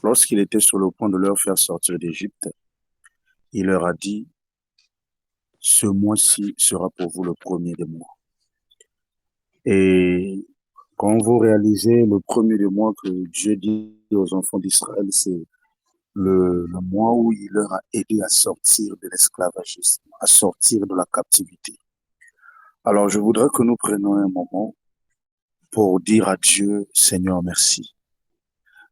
lorsqu'il était sur le point de leur faire sortir d'Égypte, il leur a dit, ce mois-ci sera pour vous le premier des mois. Et quand vous réalisez le premier des mois que Dieu dit aux enfants d'Israël, c'est le mois où il leur a aidé à sortir de l'esclavagisme, à sortir de la captivité. Alors, je voudrais que nous prenions un moment pour dire à Dieu, Seigneur, merci.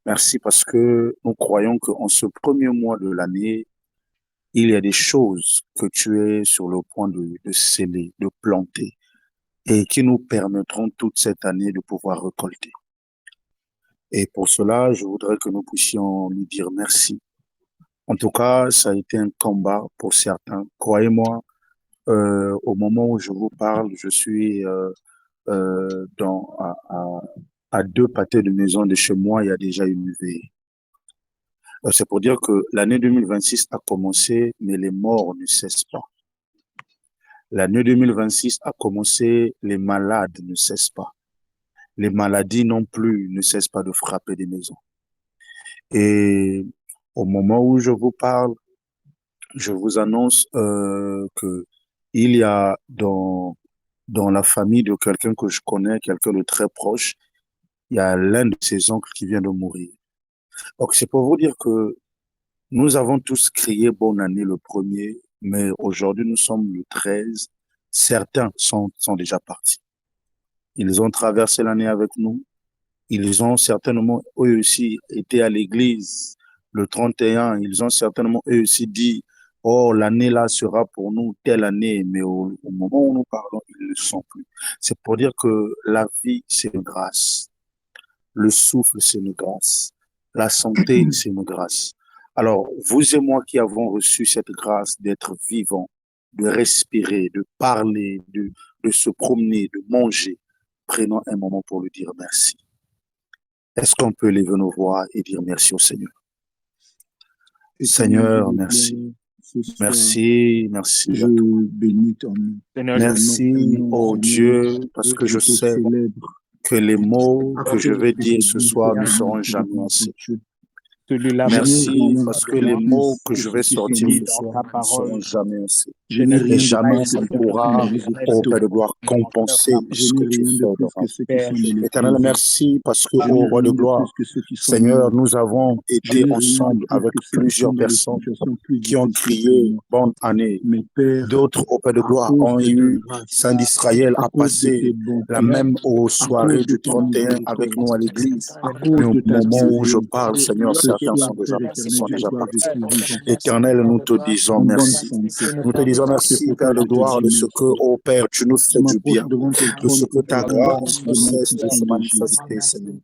Merci parce que nous croyons qu'en ce premier mois de l'année, il y a des choses que tu es sur le point de sceller, de planter, et qui nous permettront toute cette année de pouvoir récolter. Et pour cela, je voudrais que nous puissions lui dire merci. En tout cas, ça a été un combat pour certains. Croyez-moi, au moment où je vous parle, je suis à 2 pâtés de maison de chez moi, il y a déjà une veille. C'est pour dire que l'année 2026 a commencé, mais les morts ne cessent pas. L'année 2026 a commencé, les malades ne cessent pas. Les maladies non plus ne cessent pas de frapper des maisons. Et au moment où je vous parle, je vous annonce que il y a dans la famille de quelqu'un que je connais, quelqu'un de très proche, il y a l'un de ses oncles qui vient de mourir. Donc c'est pour vous dire que nous avons tous crié bonne année le premier, mais aujourd'hui nous sommes le 13. Certains sont déjà partis. Ils ont traversé l'année avec nous. Ils ont certainement eux aussi été à l'église le 31. Ils ont certainement eux aussi dit, oh, l'année là sera pour nous telle année, mais au moment où nous parlons, ils ne le sont plus. C'est pour dire que la vie, c'est une grâce. Le souffle, c'est une grâce. La santé, c'est une grâce. Alors, vous et moi qui avons reçu cette grâce d'être vivants, de respirer, de parler, de se promener, de manger, prenons un moment pour lui dire merci. Est-ce qu'on peut lever nos voix et dire merci au Seigneur? Seigneur, merci. Merci, merci. Je bénis ton nom. Merci, oh Dieu, parce que je sais que les mots que je vais dire ce soir ne seront jamais assez. Merci parce que les mots que je vais sortir ce soir ne seront jamais assez. Et jamais ça ne pourra, au Père de gloire, compenser ce que tu fais dans ma vie. Éternel, merci parce que, au Roi de gloire, Seigneur, nous avons été ensemble avec plusieurs personnes qui ont crié bonne année. D'autres, au Père de gloire, ont eu Saint d'Israël à passer la même aux soirées du 31 avec nous à l'église. Mais au moment où je parle, Seigneur, certains sont déjà partis. Éternel, nous te disons merci. Nous te disons merci, Père de gloire, de ce que, ô Père, tu nous fais du bien, de ce que ta grâce ne cesse de se manifester, Seigneur.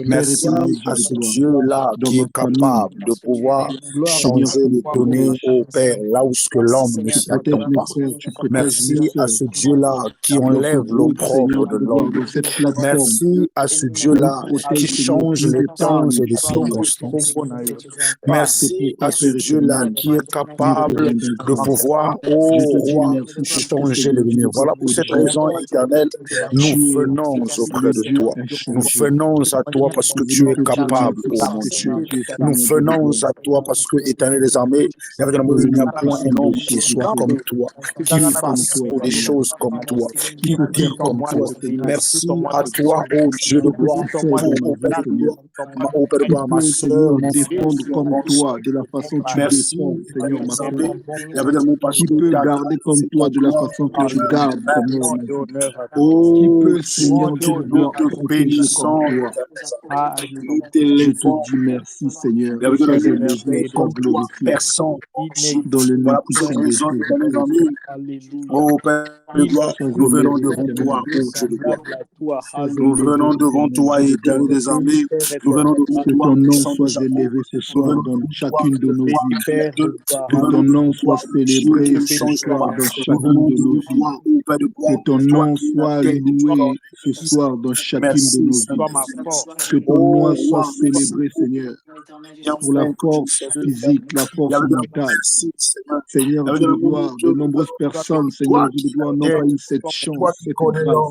Merci à ce Dieu-là qui est capable de pouvoir changer les données, ô Père, là où ce que l'homme ne s'y attend pas. Merci à ce Dieu-là qui enlève l'opprobre de l'homme. Merci à ce Dieu-là qui change les temps et les circonstances. Merci à ce Dieu-là qui est capable de pouvoir, ô roi, changer les lumières. Voilà pour cette raison éternelle, nous venons auprès de toi. Nous venons à toi parce que tu es capable, ô mon Dieu. Nous venons à toi parce que, éternel des armées, il n'y a point un homme qui soit comme toi, qui fasse des choses comme toi, qui dit comme toi. Merci à toi, ô Dieu de gloire, ô Père de gloire, ma soeur, mon défendre comme toi, de la façon que tu défends, Seigneur, ma soeur. Qui peut garder comme toi, de la façon que tu gardes, Seigneur, ma soeur. Qui peut, Seigneur, te protéger comme toi. Je te dis merci, Seigneur. Sois élevé, sois glorifié. Dans le nom puissant de Jésus-Christ. Oh Père de gloire, nous venons devant toi, ô Dieu de gloire. Nous venons devant toi, éternel des armées. Nous venons devant que toi. ton nom soit élevé ce soir dans chacune de nos vies. Que ton nom soit célébré ce soir dans chacune de nos vies. Que ton nom soit loué ce soir dans chacune de nos vies. Que ton nom soit célébré, Seigneur, pour la force physique, la force mentale. Seigneur, Dieu de gloire, de nombreuses personnes, Seigneur, Dieu de gloire, n'ont pas eu cette chance, cette grâce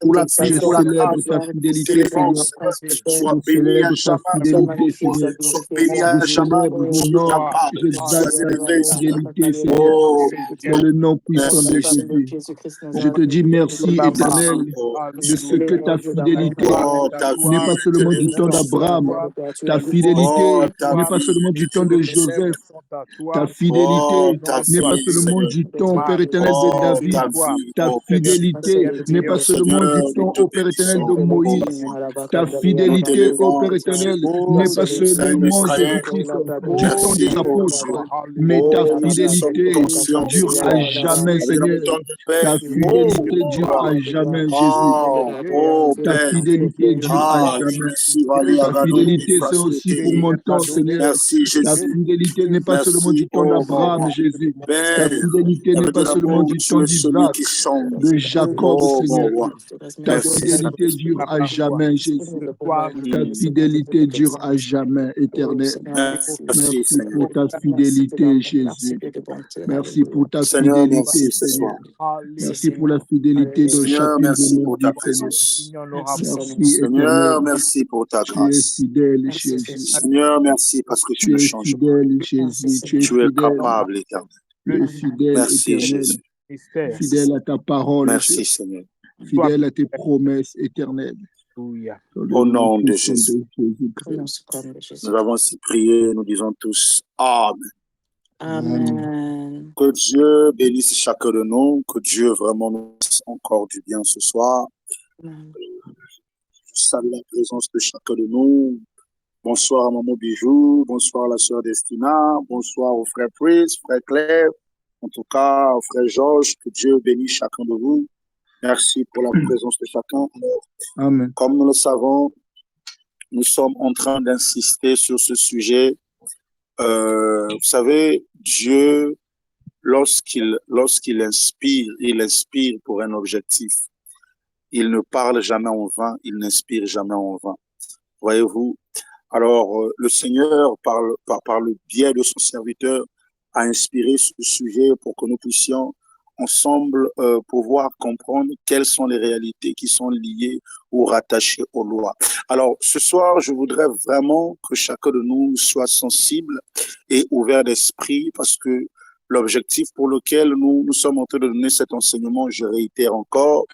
pour la vie, Je pour la célèbre ta grâce, fidélité, Seigneur. sois Je béni à célèbre ta jamais, fidélité, Seigneur. sois béni Je à jamais, célèbre, Dieu ta j'honore, part, sois j'exalte ta élevé, Seigneur. fidélité, Seigneur. Oh, Dans le nom puissant de merci, Jésus. Je te dis Seigneur. merci, Merci, Éternel, oh, de ce que ta fidélité oh, ta n'est pas seulement du temps fidélité, d'Abraham. Ta oh, fidélité ta n'est pas seulement du temps de Joseph. Ta oh, fidélité ta n'est pas vie, seulement Seigneur. du temps, Père éternel, de Oh, David. ta vie, Ta oh Père fidélité n'est pas seulement du Seigneur, nous temps, te ô Père éternel, de bénissons. Moïse. Ta Nous fidélité, ô t'élevons, Père éternel, Jésus. n'est pas Seigneur, seulement, Israël, Jésus-Christ, du temps des merci, ô apôtres, Dieu. mais ta Oh, nous en sommes fidélité conscients ce dure à soir. jamais, Avec un Seigneur. bouton de Père, Ta oh, fidélité dure à jamais, Jésus. oh, oh, Ta Père. fidélité dure à Ah, jamais. merci, Vali Ta Agado, fidélité, c'est aussi pour mon temps, Seigneur. merci, Ta Jésus. fidélité n'est pas seulement Merci, du temps oh mon d'Abraham, Jésus. Ta Père. fidélité n'est Avec de pas seulement l'amour, du tu temps es celui d'Isaac, qui change. de Jacob, Oh mon Seigneur. roi. Ta Merci, fidélité dure Saint-Esprit. à jamais, Jésus. Ta Mm. fidélité dure à jamais, éternel. Merci, Merci Seigneur. pour ta fidélité, Jésus. Merci pour ta Seigneur, fidélité, merci ce Seigneur. soir. Merci pour la fidélité de Seigneur, chacune de merci nos pour ta vies, Seigneur. présence. Merci, éternel. Seigneur, merci pour ta Tu es grâce. fidèle, Jésus. Seigneur, merci parce que tu Tu ne es changes pas. fidèle, Jésus. Tu es Tu es fidèle. capable, Éternel. Tu es fidèle, Merci, éternel. Jésus. Fidèle à ta parole, Merci, Seigneur. fidèle à tes promesses éternelles. Dans le Au nom nom de puissant Jésus. de Jésus-Christ. Nous avons ainsi prié, nous disons tous Amen. Amen. Que Dieu bénisse chacun de nous, que Dieu vraiment nous fasse encore du bien ce soir. Amen. Je salue la présence de chacun de nous. Bonsoir à Maman Bijou, bonsoir à la sœur Destina, bonsoir au frère Prince, frère Claire, en tout cas au frère Georges, que Dieu bénisse chacun de vous. Merci pour la présence de chacun. Alors, Amen. comme nous le savons, nous sommes en train d'insister sur ce sujet. Vous savez, Dieu, lorsqu'il inspire, il inspire pour un objectif. Il ne parle jamais en vain, il n'inspire jamais en vain. Voyez-vous? Alors, le Seigneur, par le biais de son serviteur, a inspiré ce sujet pour que nous puissions ensemble pouvoir comprendre quelles sont les réalités qui sont liées ou rattachées aux lois. Alors, ce soir, je voudrais vraiment que chacun de nous soit sensible et ouvert d'esprit parce que l'objectif pour lequel nous sommes en train de donner cet enseignement, je réitère encore,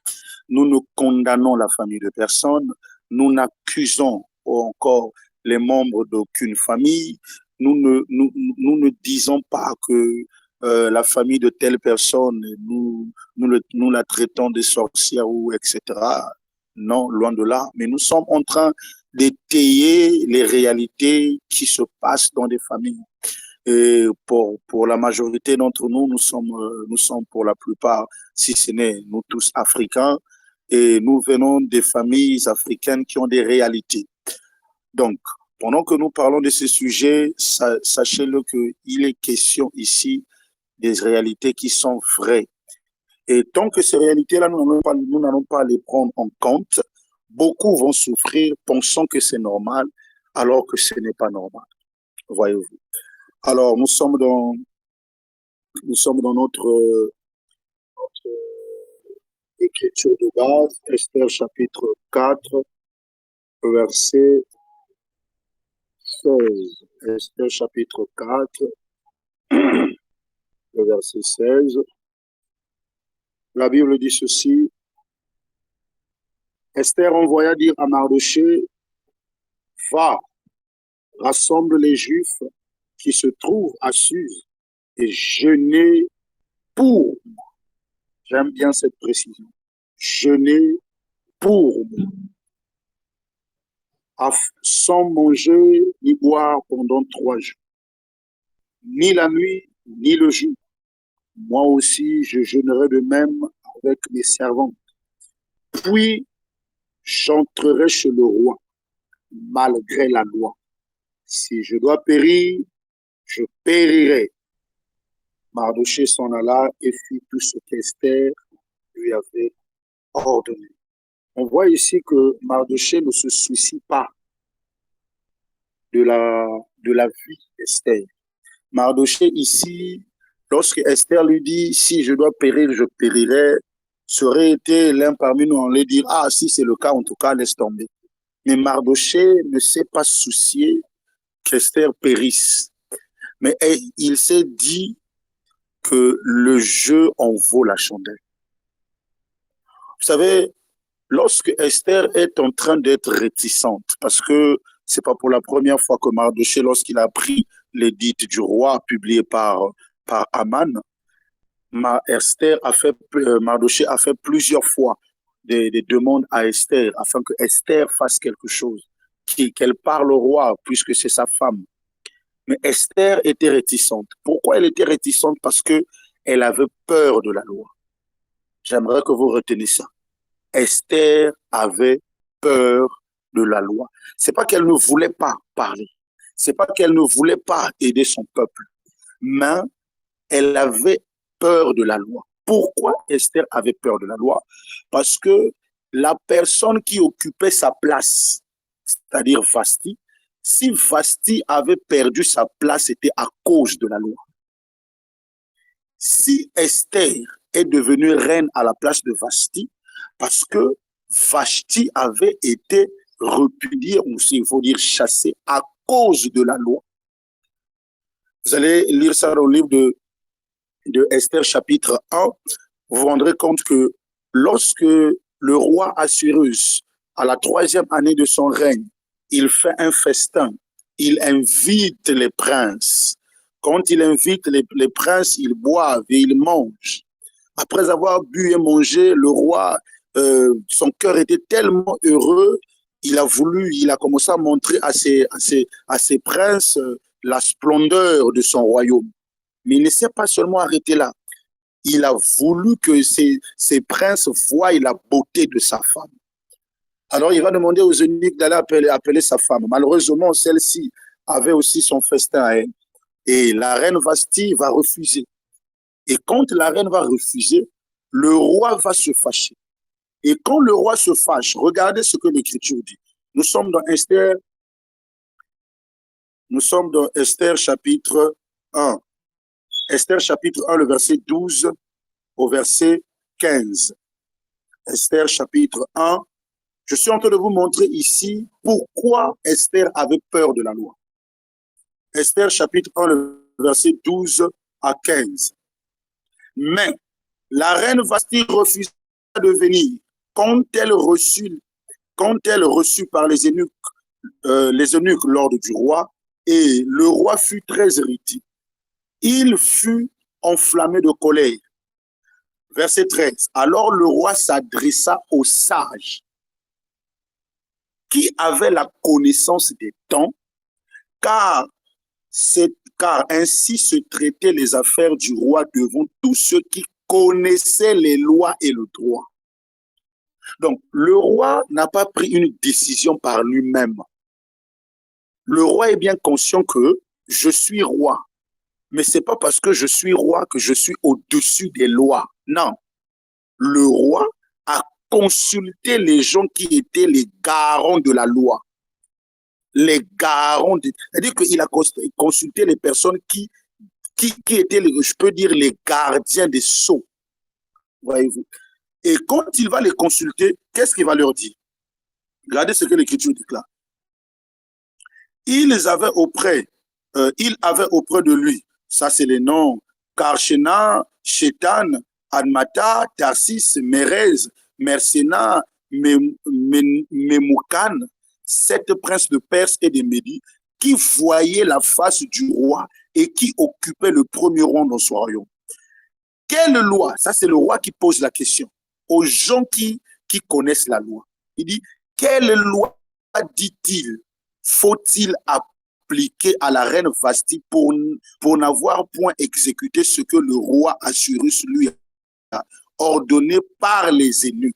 nous ne condamnons la famille de personne, nous n'accusons encore les membres d'aucune famille, nous ne disons pas que la famille de telle personne, nous la traitons de sorcière ou etc. Non, loin de là. Mais nous sommes en train d'étayer les réalités qui se passent dans des familles. Et pour la majorité d'entre nous, nous sommes pour la plupart, si ce n'est nous tous africains, et nous venons des familles africaines qui ont des réalités. Donc, pendant que nous parlons de ces sujets, sachez-le qu'il est question ici des réalités qui sont vraies. Et tant que ces réalités-là, nous n'allons pas les prendre en compte, beaucoup vont souffrir pensant que c'est normal, alors que ce n'est pas normal. Voyez-vous. Alors, nous sommes dans notre écriture de base, Esther chapitre 4, verset 16. Esther chapitre 4, le verset 16. La Bible dit ceci. Esther envoya dire à Mardochée, va, rassemble les Juifs qui se trouvent à Suse et jeûnez pour moi. J'aime bien cette précision. Jeûnez pour moi. Sans manger ni boire pendant 3 jours. Ni la nuit, ni le jour. Moi aussi, je jeûnerai de même avec mes servantes. Puis, j'entrerai chez le roi, malgré la loi. Si je dois périr, je périrai. Mardochée s'en alla et fit tout ce qu'Esther lui avait ordonné. On voit ici que Mardochée ne se soucie pas de la vie d'Esther. Mardochée ici, lorsque Esther lui dit, si je dois périr, je périrai, serait été l'un parmi nous en lui dire, ah, si c'est le cas, en tout cas, laisse tomber. Mais Mardochée ne s'est pas soucié qu'Esther périsse. Mais il s'est dit que le jeu en vaut la chandelle. Vous savez, lorsque Esther est en train d'être réticente, parce que c'est pas pour la première fois que Mardochée, lorsqu'il a appris l'édit du roi publié par Aman, Mardochée a fait plusieurs fois des demandes à Esther afin que Esther fasse quelque chose, qu'elle parle au roi puisque c'est sa femme. Mais Esther était réticente. Pourquoi elle était réticente? Parce qu'elle avait peur de la loi. J'aimerais que vous reteniez ça. Esther avait peur de la loi. C'est pas qu'elle ne voulait pas parler. C'est pas qu'elle ne voulait pas aider son peuple. Mais elle avait peur de la loi. Pourquoi Esther avait peur de la loi? Parce que la personne qui occupait sa place, c'est-à-dire Vasti, si Vasti avait perdu sa place, c'était à cause de la loi. Si Esther est devenue reine à la place de Vasti, parce que Vashti avait été repudiée, ou il faut dire chassée, à cause de la loi. Vous allez lire ça dans le livre de Esther chapitre 1, vous vous rendrez compte que lorsque le roi Assuérus, à la 3e année de son règne, il fait un festin, il invite les princes. Quand il invite les princes, ils boivent et ils mangent. Après avoir bu et mangé, le roi, son cœur était tellement heureux, il a commencé à montrer à ses princes la splendeur de son royaume. Mais il ne s'est pas seulement arrêté là. Il a voulu que ces princes voient la beauté de sa femme. Alors, il va demander aux eunuques d'aller appeler sa femme. Malheureusement, celle-ci avait aussi son festin à elle. Et la reine Vashti va refuser. Et quand la reine va refuser, le roi va se fâcher. Et quand le roi se fâche, regardez ce que l'Écriture dit. Nous sommes dans Esther chapitre 1. Esther chapitre 1, le verset 12 au verset 15. Esther chapitre 1. Je suis en train de vous montrer ici pourquoi Esther avait peur de la loi. Esther chapitre 1, le verset 12 à 15. Mais la reine Vashti refusa de venir quand elle reçut par les eunuques l'ordre du roi, et le roi fut très irrité. Il fut enflammé de colère. Verset 13. Alors le roi s'adressa aux sages qui avaient la connaissance des temps, car ainsi se traitaient les affaires du roi devant tous ceux qui connaissaient les lois et le droit. Donc, le roi n'a pas pris une décision par lui-même. Le roi est bien conscient que je suis roi, mais ce n'est pas parce que je suis roi que je suis au-dessus des lois. Non. Le roi a consulté les gens qui étaient les garants de la loi. Les garants, c'est-à-dire qu'il a consulté les personnes qui étaient, je peux dire, les gardiens des sceaux. Voyez-vous. Et quand il va les consulter, qu'est-ce qu'il va leur dire? Regardez ce que l'Écriture déclare. Il avait auprès de lui, ça c'est les noms, Karshena, Shetan, Admata, Tarsis, Mérez, Mersena, Memoukan, 7 princes de Perse et de Médie, qui voyaient la face du roi et qui occupaient le premier rang dans son royaume. Quelle loi? Ça, c'est le roi qui pose la question aux gens qui connaissent la loi. Il dit, quelle loi, dit-il, faut-il appliquer à la reine Vashti pour n'avoir point exécuté ce que le roi Assuérus lui a ordonné par les eunuques?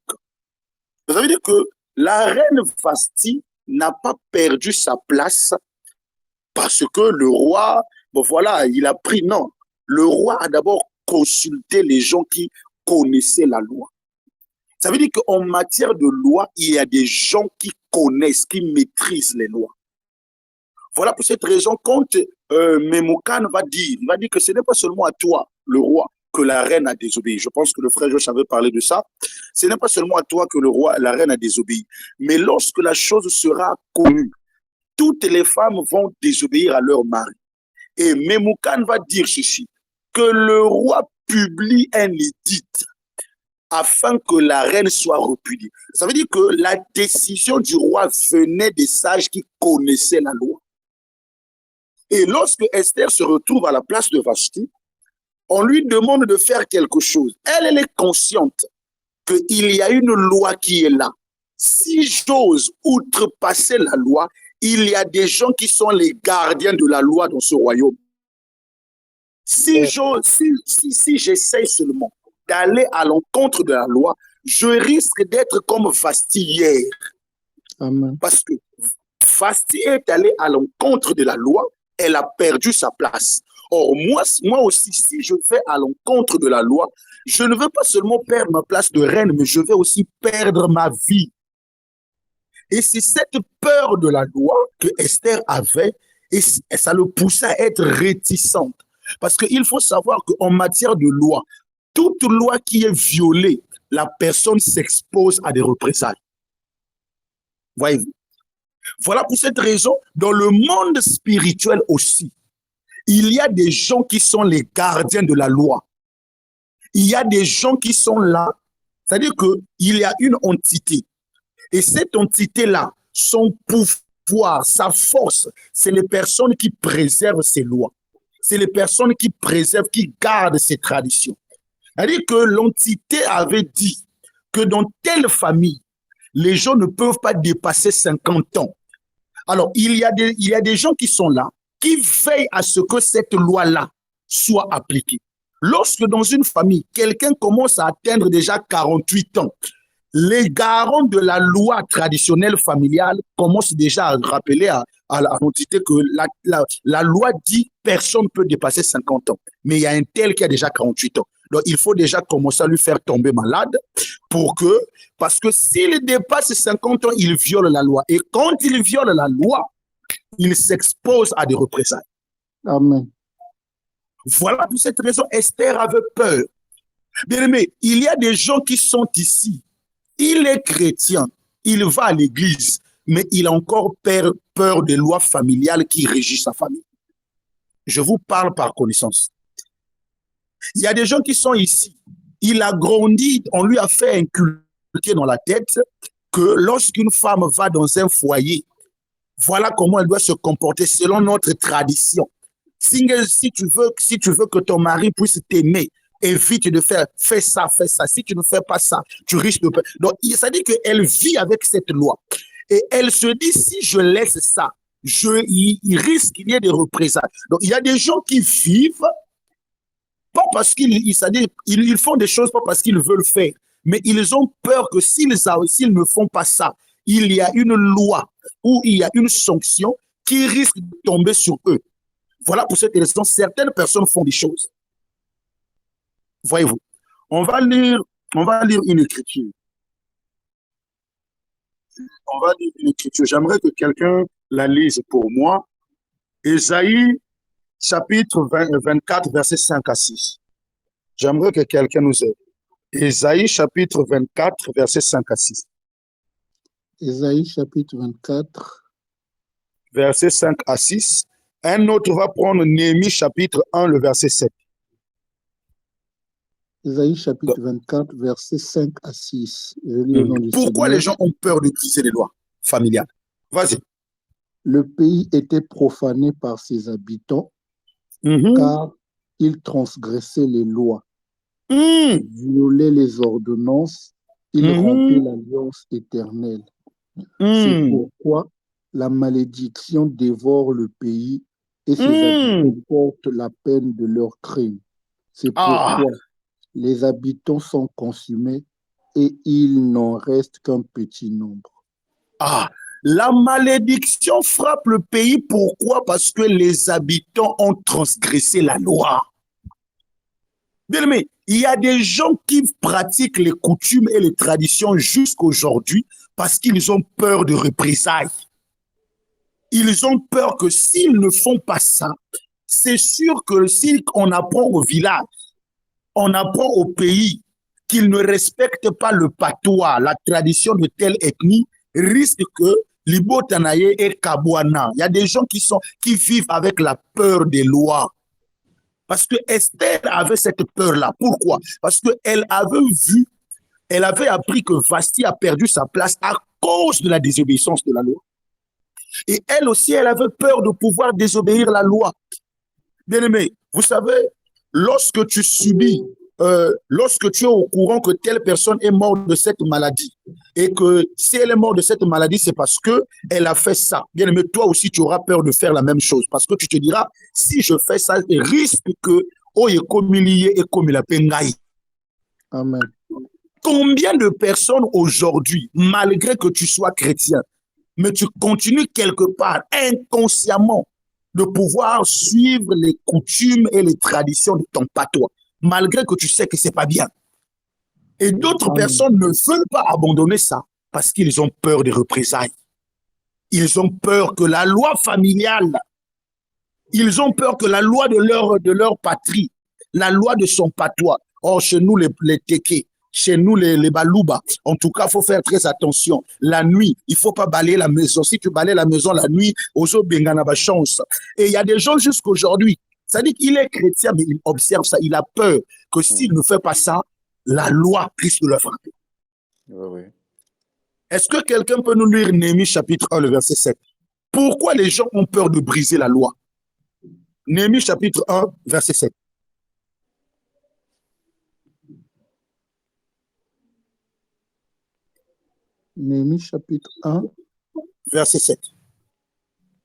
Ça veut dire que la reine Vashti n'a pas perdu sa place parce que le roi, bon voilà, il a pris, non. Le roi a d'abord consulté les gens qui connaissaient la loi. Ça veut dire qu'en matière de loi, il y a des gens qui connaissent, qui maîtrisent les lois. Voilà pour cette raison, quand Memoukan va dire que ce n'est pas seulement à toi, le roi, que la reine a désobéi. Je pense que le frère Josh avait parlé de ça. Ce n'est pas seulement à toi que la reine a désobéi. Mais lorsque la chose sera connue, toutes les femmes vont désobéir à leur mari. Et Memoukan va dire ceci, que le roi publie un édit afin que la reine soit repudiée. Ça veut dire que la décision du roi venait des sages qui connaissaient la loi. Et lorsque Esther se retrouve à la place de Vashti, on lui demande de faire quelque chose. Elle est consciente qu'il y a une loi qui est là. Si j'ose outrepasser la loi, il y a des gens qui sont les gardiens de la loi dans ce royaume. Si j'essaie seulement d'aller à l'encontre de la loi, je risque d'être comme Vasti hier. Amen. Parce que Vasti est allée à l'encontre de la loi, elle a perdu sa place. Or, moi aussi, si je vais à l'encontre de la loi, je ne veux pas seulement perdre ma place de reine, mais je vais aussi perdre ma vie. Et c'est cette peur de la loi que Esther avait, et ça le poussait à être réticente. Parce qu'il faut savoir qu'en matière de loi, toute loi qui est violée, la personne s'expose à des représailles. Voyez-vous? Voilà pour cette raison, dans le monde spirituel aussi, il y a des gens qui sont les gardiens de la loi. Il y a des gens qui sont là, c'est-à-dire qu'il y a une entité. Et cette entité-là, son pouvoir, sa force, c'est les personnes qui préservent ces lois. C'est les personnes qui préservent, qui gardent ces traditions. C'est-à-dire que l'entité avait dit que dans telle famille, les gens ne peuvent pas dépasser 50 ans. Alors, il y a des gens qui sont là, qui veillent à ce que cette loi-là soit appliquée. Lorsque dans une famille, quelqu'un commence à atteindre déjà 48 ans, les garants de la loi traditionnelle familiale commencent déjà à rappeler à l'entité que la loi dit personne ne peut dépasser 50 ans. Mais il y a un tel qui a déjà 48 ans. Donc, il faut déjà commencer à lui faire tomber malade parce que s'il dépasse 50 ans, il viole la loi. Et quand il viole la loi, il s'expose à des représailles. Amen. Voilà pour cette raison, Esther avait peur. Bien aimé, il y a des gens qui sont ici. Il est chrétien, il va à l'église, mais il a encore peur des lois familiales qui régissent sa famille. Je vous parle par connaissance. Il y a des gens qui sont ici. Il a grandi, on lui a fait inculquer dans la tête que lorsqu'une femme va dans un foyer, voilà comment elle doit se comporter selon notre tradition. Si tu veux que ton mari puisse t'aimer, évite de fais ça. Si tu ne fais pas ça, tu risques de perdre. Donc, ça dit qu'elle vit avec cette loi. Et elle se dit, si je laisse ça, il risque qu'il y ait des représailles. Donc, il y a des gens qui vivent, pas parce ils font des choses, pas parce qu'ils veulent faire, mais ils ont peur que s'ils ne font pas ça, il y a une loi ou il y a une sanction qui risque de tomber sur eux. Voilà pour cette raison, certaines personnes font des choses. Voyez-vous, on va lire une écriture. J'aimerais que quelqu'un la lise pour moi. Ésaïe, chapitre 24, versets 5 à 6. J'aimerais que quelqu'un nous aide. Ésaïe, chapitre 24, versets 5 à 6. Ésaïe, chapitre 24. Versets 5 à 6. Un autre va prendre Néhémie, chapitre 1, le verset 7. Ésaïe chapitre 24, versets 5 à 6. Pourquoi les gens ont peur de briser les lois familiales? Vas-y. Le pays était profané par ses habitants, car ils transgressaient les lois, violaient les ordonnances, ils rompaient l'alliance éternelle. C'est pourquoi la malédiction dévore le pays et ses habitants portent la peine de leurs crimes. C'est pourquoi les habitants sont consumés et il n'en reste qu'un petit nombre. La malédiction frappe le pays. Pourquoi? Parce que les habitants ont transgressé la loi. Bien aimé, il y a des gens qui pratiquent les coutumes et les traditions jusqu'aujourd'hui parce qu'ils ont peur de représailles. Ils ont peur que s'ils ne font pas ça, c'est sûr que si on apprend au village, on apprend au pays qu'ils ne respectent pas le patois, la tradition de telle ethnie, risque que Libo Tanaye et Kabouana. Il y a des gens qui vivent avec la peur des lois. Parce que Esther avait cette peur-là. Pourquoi? Parce qu'elle avait appris que Vasti a perdu sa place à cause de la désobéissance de la loi. Et elle aussi, elle avait peur de pouvoir désobéir la loi. Bien aimé, vous savez, lorsque tu subis lorsque tu es au courant que telle personne est morte de cette maladie et que si elle est morte de cette maladie, c'est parce qu'elle a fait ça. Bien aimé, toi aussi, tu auras peur de faire la même chose parce que tu te diras, si je fais ça, il risque que et comme il a pengaï. Amen. Combien de personnes aujourd'hui, malgré que tu sois chrétien, mais tu continues quelque part inconsciemment de pouvoir suivre les coutumes et les traditions de ton patois, malgré que tu sais que c'est pas bien. Et d'autres personnes ne veulent pas abandonner ça parce qu'ils ont peur des représailles. Ils ont peur que la loi familiale, ils ont peur que la loi de leur patrie, la loi de son patois, or chez nous les tékés, chez nous les balouba, en tout cas, il faut faire très attention. La nuit, il ne faut pas balayer la maison. Si tu balayes la maison la nuit, ozo bengana ba chance. Et il y a des gens jusqu'aujourd'hui, ça dit qu'il est chrétien, mais il observe ça, il a peur que s'il ne fait pas ça, la loi risque de le frapper. Oui. Est-ce que quelqu'un peut nous lire Néhémie chapitre 1, le verset 7? Pourquoi les gens ont peur de briser la loi? Néhémie chapitre 1, verset 7. Néhémie chapitre 1, verset 7.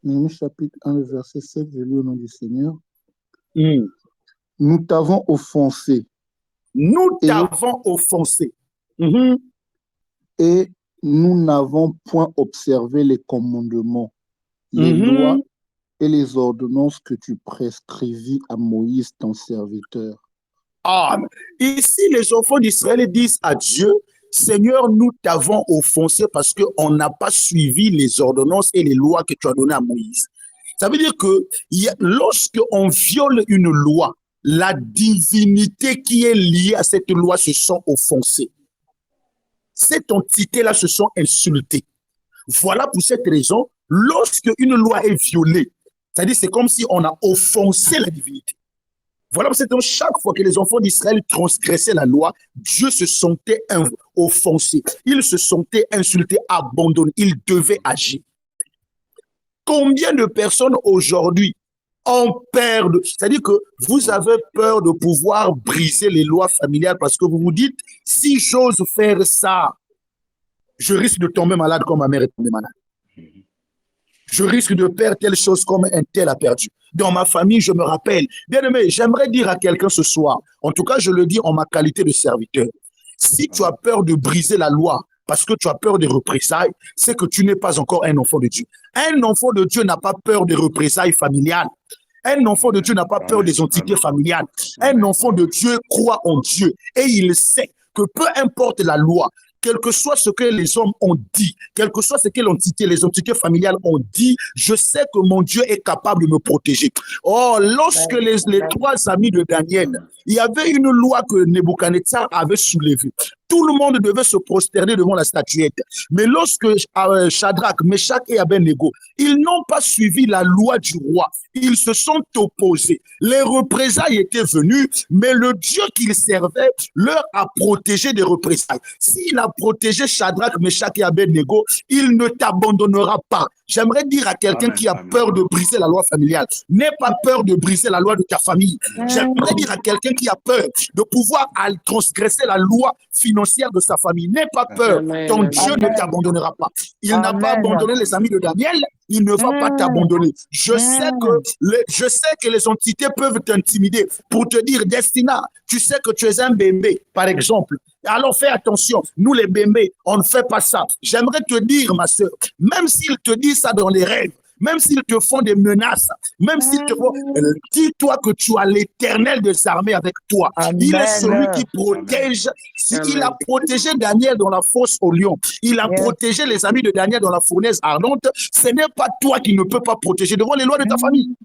Néhémie chapitre 1, verset 7, je lis au nom du Seigneur. Nous t'avons offensé. Nous t'avons offensé. Et nous n'avons point observé les commandements, les lois et les ordonnances que tu prescrivis à Moïse, ton serviteur. Ah, ici, les enfants d'Israël disent à Dieu, Seigneur, nous t'avons offensé parce qu'on n'a pas suivi les ordonnances et les lois que tu as données à Moïse. Ça veut dire que lorsqu'on viole une loi, la divinité qui est liée à cette loi se sent offensée. Cette entité-là se sent insultée. Voilà pour cette raison, lorsque une loi est violée, c'est-à-dire c'est comme si on a offensé la divinité. Voilà pour cette raison, chaque fois que les enfants d'Israël transgressaient la loi, Dieu se sentait offensé. Il se sentait insulté, abandonné. Il devait agir. Combien de personnes aujourd'hui ont peur de... C'est-à-dire que vous avez peur de pouvoir briser les lois familiales parce que vous vous dites, si j'ose faire ça, je risque de tomber malade comme ma mère est tombée malade. Je risque de perdre telle chose comme un tel a perdu. Dans ma famille, je me rappelle. Bien aimé, j'aimerais dire à quelqu'un ce soir, en tout cas, je le dis en ma qualité de serviteur, si tu as peur de briser la loi parce que tu as peur des représailles, c'est que tu n'es pas encore un enfant de Dieu. Un enfant de Dieu n'a pas peur des représailles familiales. Un enfant de Dieu n'a pas peur des entités familiales. Un enfant de Dieu croit en Dieu et il sait que peu importe la loi, quel que soit ce que les hommes ont dit, quel que soit ce que les entités familiales ont dit, je sais que mon Dieu est capable de me protéger. Oh, lorsque les trois amis de Daniel, il y avait une loi que Nebuchadnezzar avait soulevée. Tout le monde devait se prosterner devant la statuette. Mais lorsque Shadrach, Meshach et Abednego, ils n'ont pas suivi la loi du roi, ils se sont opposés. Les représailles étaient venues, mais le Dieu qu'ils servaient leur a protégé des représailles. S'il a protégé Shadrach, Meshach et Abednego, il ne t'abandonnera pas. J'aimerais dire à quelqu'un qui a peur de briser la loi familiale, n'aie pas peur de briser la loi de ta famille. J'aimerais dire à quelqu'un qui a peur de pouvoir transgresser la loi financière de sa famille, n'aie pas peur. Ton Dieu ne t'abandonnera pas. Il n'a pas abandonné les amis de Daniel, il ne va pas t'abandonner. Je sais que les entités peuvent t'intimider pour te dire, Destina, tu sais que tu es un bébé, par exemple. Alors fais attention, nous les bébés, on ne fait pas ça. J'aimerais te dire, ma soeur, même s'ils te disent ça dans les rêves, même s'ils te font des menaces, même s'ils te font... Dis-toi que tu as l'Éternel des armées avec toi. Amen. Il est celui qui protège. Il a protégé Daniel dans la fosse au lion. Il a protégé les amis de Daniel dans la fournaise ardente. Ce n'est pas toi qui ne peux pas protéger devant les lois de ta famille.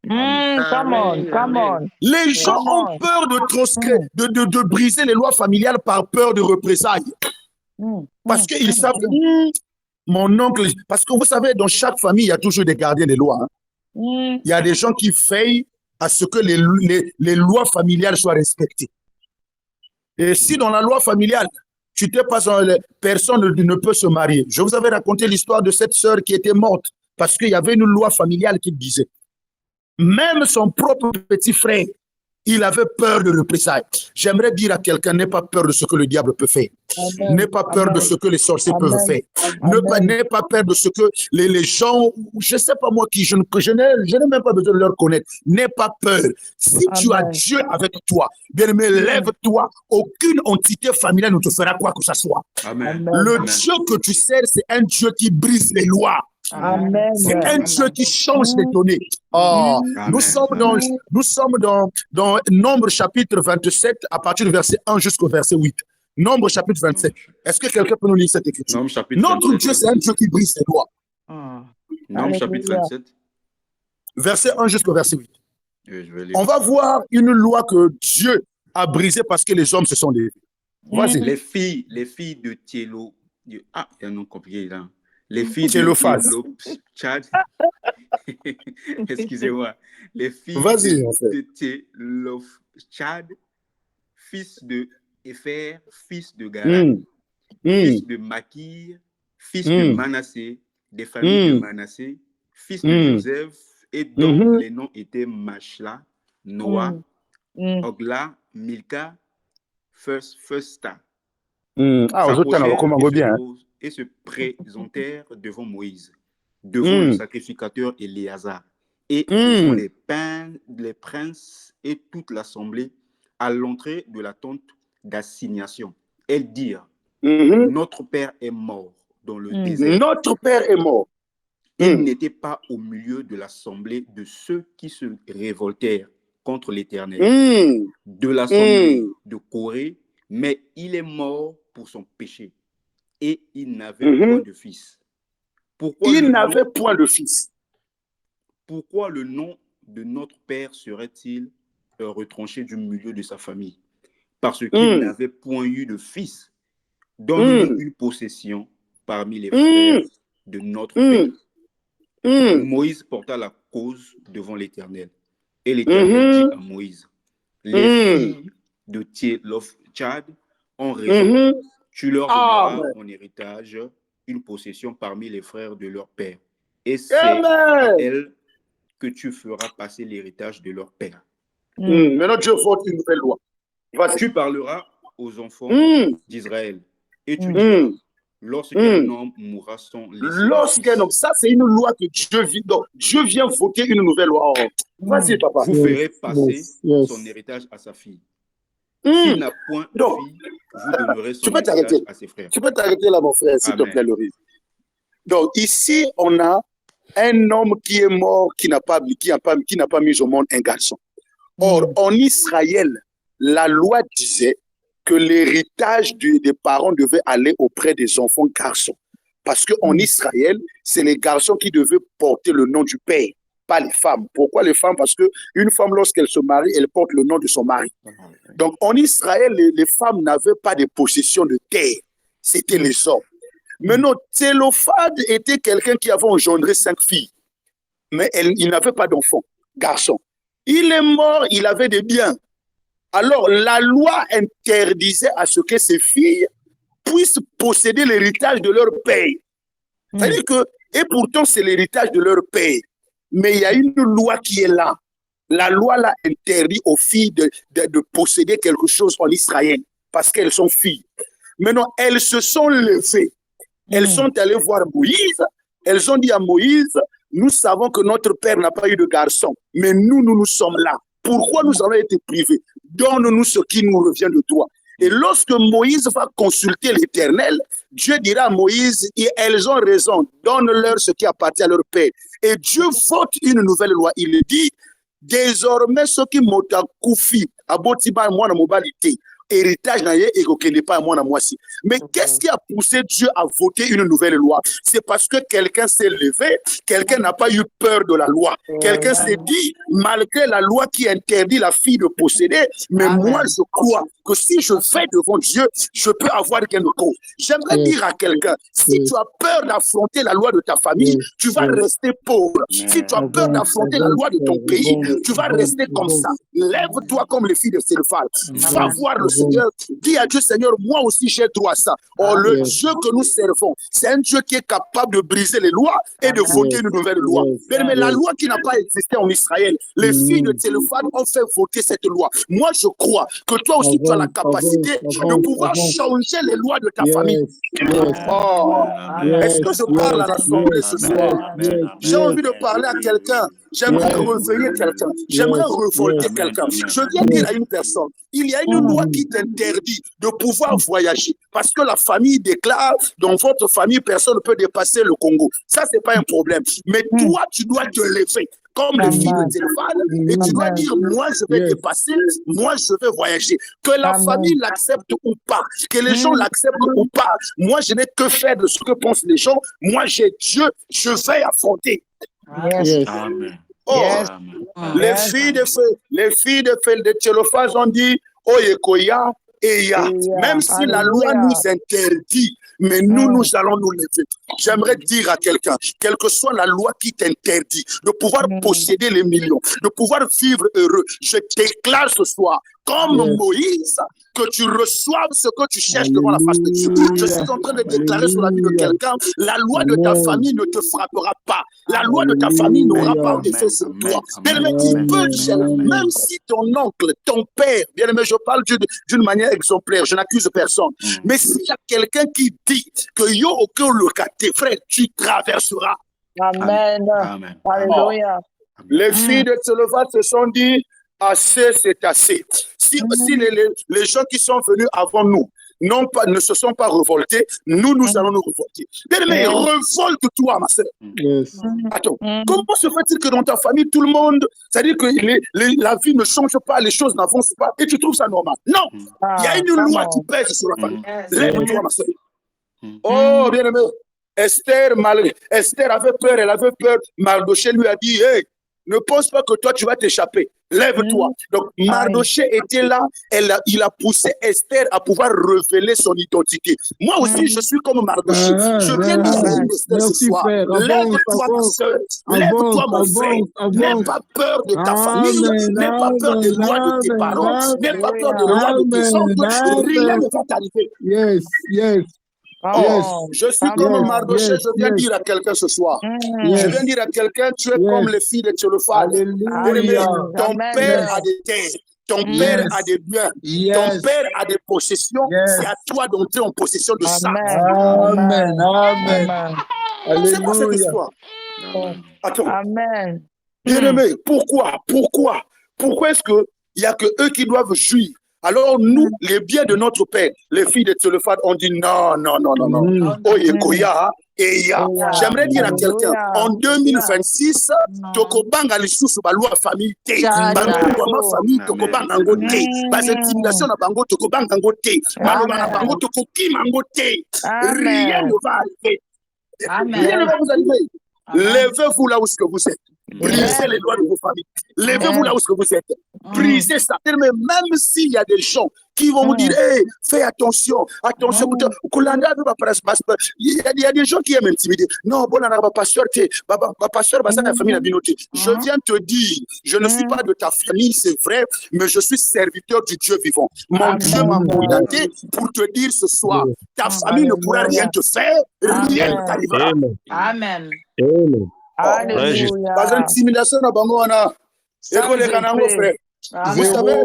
Come on. Les gens ont peur de briser les lois familiales par peur de représailles. Parce qu'ils savent que mon oncle, parce que vous savez, dans chaque famille, il y a toujours des gardiens des lois. Il y a des gens qui veillent à ce que les lois familiales soient respectées. Et si dans la loi familiale, tu t'es pas, personne ne peut se marier. Je vous avais raconté l'histoire de cette sœur qui était morte parce qu'il y avait une loi familiale qui disait, même son propre petit frère, Il avait peur de représailles. J'aimerais dire à quelqu'un, n'aie pas peur de ce que le diable peut faire. N'aie pas peur de ce que les sorciers peuvent faire. N'aie pas peur de ce que les gens, je ne sais pas moi qui, je n'ai même pas besoin de leur connaître. N'aie pas peur. Si tu as Dieu avec toi, bien-aimé, lève-toi. Aucune entité familiale ne te fera quoi que ce soit. Le Dieu que tu sers, c'est un Dieu qui brise les lois. C'est un Dieu qui change les données. Oh, nous sommes dans Nombre chapitre 27 à partir du verset 1 jusqu'au verset 8. Nombre chapitre 27. Est-ce que quelqu'un peut nous lire cette écriture? Notre Dieu, c'est un Dieu qui brise les lois. Nombre chapitre 27. Verset 1 jusqu'au verset 8. On va voir une loi que Dieu a brisée parce que les hommes se sont levés. Vas-y. Les filles de Tchélo. Ah, il y a un nom compliqué là. Les filles de Tchélo-Tchad. Excusez-moi. Les filles de Tchélo-Tchad, fils de Épher, fils de Garan, fils de Makir, fils de Manassé, des familles de Manassé, fils de Joseph, et dont les noms étaient Machla, Noah, Ogla, Milka, Fusta. Et se présentèrent devant Moïse, devant le sacrificateur Éléazar, et devant les princes et toute l'assemblée à l'entrée de la tente d'assignation. Elles dirent, notre père est mort dans le désert. Notre père est mort. Il n'était pas au milieu de l'assemblée de ceux qui se révoltèrent contre l'Éternel, de l'assemblée de Corée, mais il est mort pour son péché. Et il n'avait point de fils. Pourquoi le nom de notre père serait-il retranché du milieu de sa famille? Parce qu'il n'avait point eu de fils. Donne-nous une possession parmi les frères de notre père. Moïse porta la cause devant l'Éternel. Et l'Éternel dit à Moïse, les filles de Tchélo-Tchad ont raison. Tu leur donneras en héritage une possession parmi les frères de leur père. Et c'est à elles que tu feras passer l'héritage de leur père. Maintenant, Dieu vote une nouvelle loi. Tu parleras aux enfants d'Israël. Et tu diras, lorsqu'un homme mourra sans laisser lorsqu'un homme, ça c'est une loi que Dieu vit. Donc, Dieu vient voter une nouvelle loi. Vas-y, papa. Vous ferez passer son héritage à sa fille. S'il n'a point de fille, vous donnerez son héritage à ses frères. Tu peux t'arrêter là, mon frère, s'il te plaît, Loris. Donc, ici, on a un homme qui est mort, qui n'a pas mis au monde un garçon. Or, en Israël, la loi disait que l'héritage des parents devait aller auprès des enfants garçons. Parce qu'en Israël, c'est les garçons qui devaient porter le nom du père, pas les femmes. Pourquoi les femmes? Parce qu'une femme, lorsqu'elle se marie, elle porte le nom de son mari. Donc, en Israël, les femmes n'avaient pas de possession de terre. C'était les hommes. Maintenant, Thélophade était quelqu'un qui avait engendré 5 filles. Mais il n'avait pas d'enfants, garçons. Il est mort, il avait des biens. Alors, la loi interdisait à ce que ces filles puissent posséder l'héritage de leur père. C'est-à-dire que, et pourtant, c'est l'héritage de leur père. Mais il y a une loi qui est là. La loi là interdit aux filles de posséder quelque chose en Israël parce qu'elles sont filles. Maintenant, elles se sont levées. Elles sont allées voir Moïse. Elles ont dit à Moïse, nous savons que notre père n'a pas eu de garçon, mais nous sommes là. Pourquoi nous avons été privés? Donne-nous ce qui nous revient de toi. Et lorsque Moïse va consulter l'Éternel, Dieu dira à Moïse, et elles ont raison, donne-leur ce qui appartient à leur père. Et Dieu vote une nouvelle loi. Il dit, désormais, ce qui m'ont koufi, abotiba moi na mobilité, héritage naye et que n'est pas moi na moi si. Mais qu'est-ce qui a poussé Dieu à voter une nouvelle loi? C'est parce que quelqu'un s'est levé, quelqu'un n'a pas eu peur de la loi. Quelqu'un s'est dit, malgré la loi qui interdit la fille de posséder, mais moi je crois que si je fais devant Dieu, je peux avoir gain de cause. J'aimerais dire à quelqu'un, si tu as peur d'affronter la loi de ta famille, tu vas rester pauvre. Si tu as peur d'affronter la loi de ton pays, tu vas rester comme ça. Lève-toi comme les filles de Sélophal. Va voir le Seigneur. Dis à Dieu, Seigneur, moi aussi j'ai droit à ça. Oh, le Dieu que nous servons, c'est un Dieu qui est capable de briser les lois et de voter une nouvelle loi. Mais la loi qui n'a pas existé en Israël, les filles de Sélophal ont fait voter cette loi. Moi, je crois que toi aussi, tu as la capacité de pouvoir changer les lois de ta famille. Oh, est-ce que je parle à l'Assemblée ce soir? J'ai envie de parler à quelqu'un. J'aimerais réveiller quelqu'un. J'aimerais révolter quelqu'un. Je viens dire à une personne, il y a une loi qui t'interdit de pouvoir voyager parce que la famille déclare, dans votre famille, personne ne peut dépasser le Congo. Ça, ce n'est pas un problème. Mais toi, tu dois te lever comme les filles de téléphone et tu dois dire, moi, je vais dépasser, moi, je vais voyager. Que la famille l'accepte ou pas, que les gens l'acceptent ou pas. Moi, je n'ai que faire de ce que pensent les gens. Moi, j'ai Dieu, je vais affronter. Amen. Oh, les filles de Thélophase ont dit, oh, Yekoya, et ya. Même si la loi nous interdit, mais nous allons nous lever. J'aimerais dire à quelqu'un, quelle que soit la loi qui t'interdit de pouvoir posséder les millions, de pouvoir vivre heureux, je déclare ce soir, comme Moïse, que tu reçoives ce que tu cherches devant la face de Dieu. Je suis en train de déclarer sur la vie de quelqu'un, la loi de ta famille ne te frappera pas. La loi de ta famille n'aura pas d'effet sur toi. Bien-aimé, il peut, même si ton oncle, ton père, bien-aimé, je parle d'une manière exemplaire, je n'accuse personne. Mais s'il y a quelqu'un qui dit que yo aucun locataire, frère, tu traverseras. Amen. Alléluia. Les filles de Thélophase se sont dit, assez, c'est assez. Si les gens qui sont venus avant nous ne se sont pas révoltés, nous allons nous révolter. Mais révolte-toi, ma soeur. Attends, comment se fait-il que dans ta famille, tout le monde, c'est-à-dire que la vie ne change pas, les choses n'avancent pas, et tu trouves ça normal? Non, il y a une loi qui pèse sur la famille. Lève-toi, ma soeur. Oh, bien-aimé, Esther avait peur, Mardoché lui a dit, hey, ne pense pas que toi, tu vas t'échapper. Lève-toi. Donc, Mardoché était là. Il a poussé Esther à pouvoir révéler son identité. Moi aussi, je suis comme Mardoché. Je viens de Esther ce soir. Lève-toi, ma soeur. Lève-toi, mon frère. N'aie pas peur de ta famille. N'aie pas peur des lois de tes parents. N'aie pas peur des lois de tes oncles. Rien ne va t'arriver. Oh, je suis comme Mardoché, je viens dire à quelqu'un ce soir. Je viens dire à quelqu'un, tu es comme les filles de Thélophale. Ton père a des terres, ton père a des biens, ton père a des possessions. C'est à toi d'entrer en possession de ça. Amen. C'est quoi cette histoire? Attends. Amen. Bien-aimé, pourquoi est-ce qu'il n'y a que eux qui doivent jouir? Alors nous, les biens de notre père, les filles de Thélophale ont dit non. Oh, Yekoya, et ya. J'aimerais dire à quelqu'un, en 2026, Tokobanga lisusu balua famille te. Bango ma famille Tokobanga ngote. Bas intimidation na bango Tokobanga ngote. Maloma na bango Tokokima ngote. Rien ne va arriver. Rien ne va vous arriver. Levez-vous là où ce que vous êtes. Brisez les lois de vos familles. Levez-vous là où ce que vous êtes. Brisez ça. Mais même s'il y a des gens qui vont vous dire, hey, fais attention. Il y a des gens qui aiment intimider. Non, bon, pasteur, la famille a bien noté. Je viens te dire, je ne suis pas de ta famille, c'est vrai, mais je suis serviteur du Dieu vivant. Mon Dieu m'a mandaté pour te dire ce soir, ta famille ne pourra rien te faire, rien ne t'arrivera. Amen. Alléluia. Pas d'intimidation à Bangoana. Vous savez,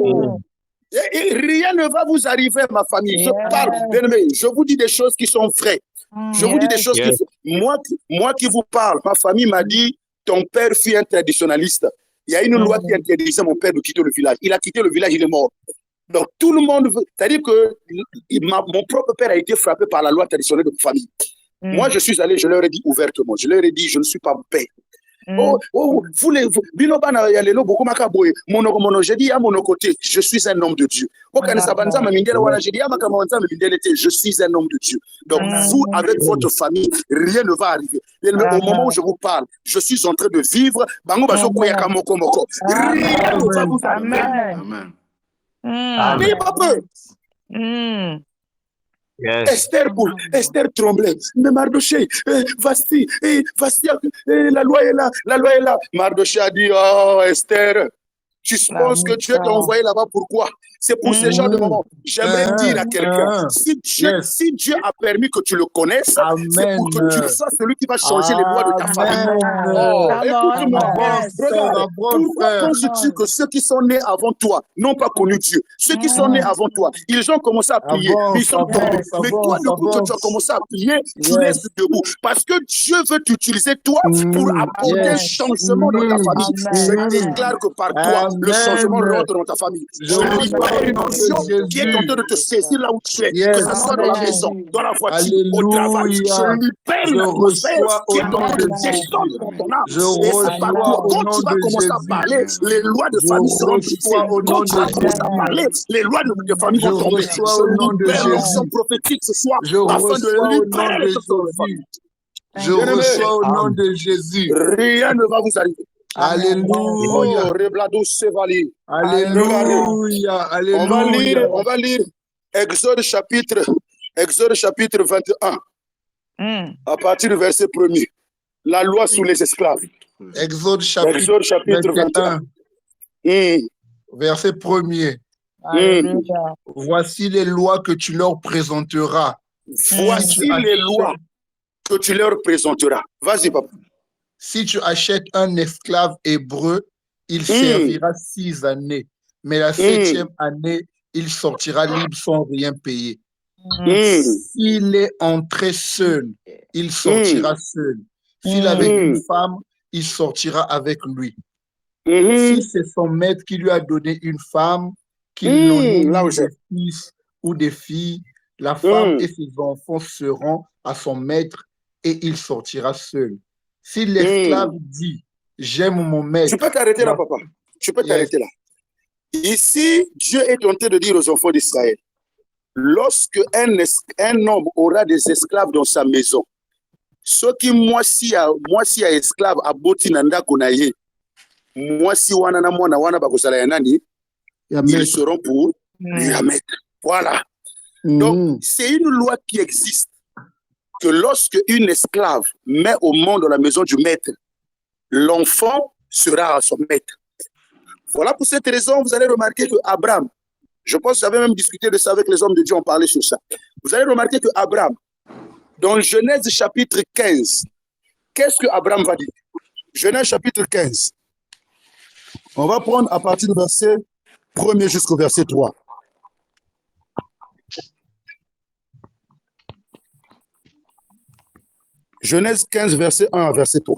rien ne va vous arriver, ma famille. Je parle, bien-aimé, je vous dis des choses qui sont vraies. Je vous dis des choses qui sont... Moi qui vous parle, ma famille m'a dit, ton père fut un traditionnaliste. Il y a une loi qui interdisait mon père de quitter le village. Il a quitté le village, il est mort. Donc tout le monde veut... C'est-à-dire que mon propre père a été frappé par la loi traditionnelle de ma famille. Moi, je suis allé, je leur ai dit ouvertement, je leur ai dit, je ne suis pas mon père. J'ai dit à mon côté, je suis un homme de Dieu. Je suis un homme de Dieu. Donc, vous, avec votre famille, rien ne va arriver. Au moment où je vous parle, je suis en train de vivre. Rien ne va vous arriver. N'ayez pas peur. Yes. Esther tremblait. Mais Mardoché, Vasti, la loi est là, la loi est là. Mardoché a dit, oh Esther, tu penses que Dieu t'a envoyé là-bas pourquoi? C'est pour ce genre de moments. J'aimerais dire à quelqu'un, si Dieu a permis que tu le connaisses, c'est pour que tu sois celui qui va changer les lois de ta famille. Oh, écoute-moi, regarde, pourquoi penses-tu que ceux qui sont nés avant toi n'ont pas connu Dieu? Ceux qui sont nés avant toi, ils ont commencé à prier, ils sont tombés. Mais toi, le coup que tu as commencé à prier, tu restes debout. Parce que Dieu veut t'utiliser toi pour apporter un changement dans ta famille. Je déclare que par toi, le changement rentre dans ta famille. Je libère une onction qui est en train de te saisir là où tu es, que ce soit dans la maison, dans la voiture, au travail. Je libère une atmosphère qui est en train de descendre dans ton âme. Et c'est par toi, quand tu vas commencer à parler, les lois de famille seront brisées. Quand tu vas commencer à parler, les lois de famille vont tomber. Je libère l'onction prophétique ce soir afin de libérer les choses de famille. Je reçois au nom de Jésus. Rien ne va vous arriver. Alléluia. Alléluia. Alléluia. On va lire Exode chapitre 21 à partir du verset 1er. La loi sous les esclaves. Exode chapitre 21. Verset 1er. Voici les lois que tu leur présenteras. Voici les lois que tu leur présenteras. Vas-y, papa. Si tu achètes un esclave hébreu, il servira 6 années. Mais la 7e année, il sortira libre sans rien payer. S'il est entré seul, il sortira seul. S'il est avec une femme, il sortira avec lui. Si c'est son maître qui lui a donné une femme, qu'il n'en ait des fils ou des filles, la femme et ses enfants seront à son maître et il sortira seul. Si l'esclave dit, j'aime mon maître. Tu peux t'arrêter là, papa. Tu peux t'arrêter là. Ici, Dieu est tenté de dire aux enfants d'Israël, lorsque un homme aura des esclaves dans sa maison, ceux qui, moi si a esclave à Botinanda Konaye, moi si wana bakosala yanani, ils seront pour la mettre. Voilà. Donc, c'est une loi qui existe. Que lorsque une esclave met au monde dans la maison du maître, l'enfant sera à son maître. Voilà pour cette raison, vous allez remarquer que Abraham, je pense que j'avais même discuté de ça avec les hommes de Dieu, on parlait sur ça. Vous allez remarquer que Abraham, dans Genèse chapitre 15, qu'est-ce que Abraham va dire? Genèse chapitre 15. On va prendre à partir du verset 1er jusqu'au verset 3. Genèse 15, verset 1 à verset 3.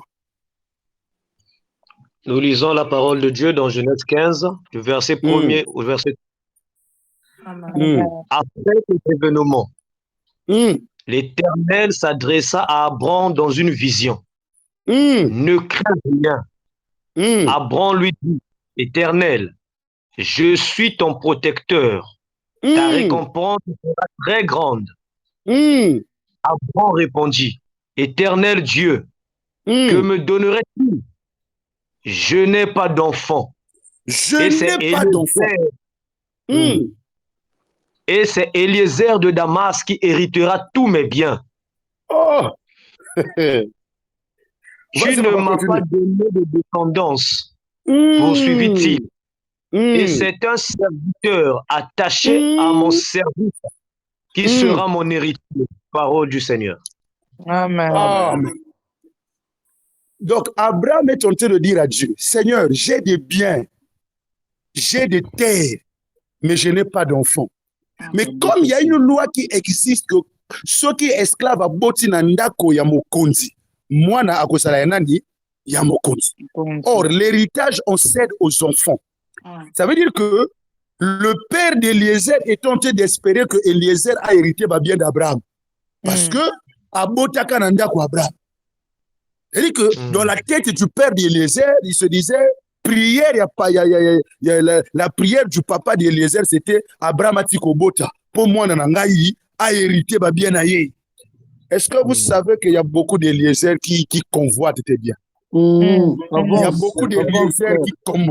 Nous lisons la parole de Dieu dans Genèse 15, du verset 1er au verset 3. Après cet événement, l'Éternel s'adressa à Abraham dans une vision. Ne crains rien. Abraham lui dit, Éternel, je suis ton protecteur. Ta récompense sera très grande. Abraham répondit, Éternel Dieu, que me donnerais-tu? Je n'ai pas d'enfant. Et c'est Eliezer de Damas qui héritera tous mes biens. Oh. Tu ne m'as pas donné de descendance, poursuivit-il. Et c'est un serviteur attaché à mon service qui sera mon héritier. Parole du Seigneur. Amen. Amen. Donc, Abraham est tenté de dire à Dieu, Seigneur, j'ai des biens, j'ai des terres, mais je n'ai pas d'enfants. Mais comme il y a une loi qui existe, que ceux qui sont esclaves à Botinandako Yamokonzi, moi na akosala yanani Yamokonzi. Or, l'héritage, on cède aux enfants. Ça veut dire que le père d'Eliezer est tenté d'espérer que Eliezer a hérité le bien d'Abraham. Parce que Abotaka Nandako Abraham. C'est-à-dire que dans la tête du père d'Eliezer, il se disait, prière, la prière du papa d'Eliezer, c'était Abraham Atikobota. Pour moi, Nanangaï a hérité bien aïe. Est-ce que vous savez qu'il y a beaucoup d'Eliezer qui convoitent tes biens? Il y a beaucoup d'Eliezer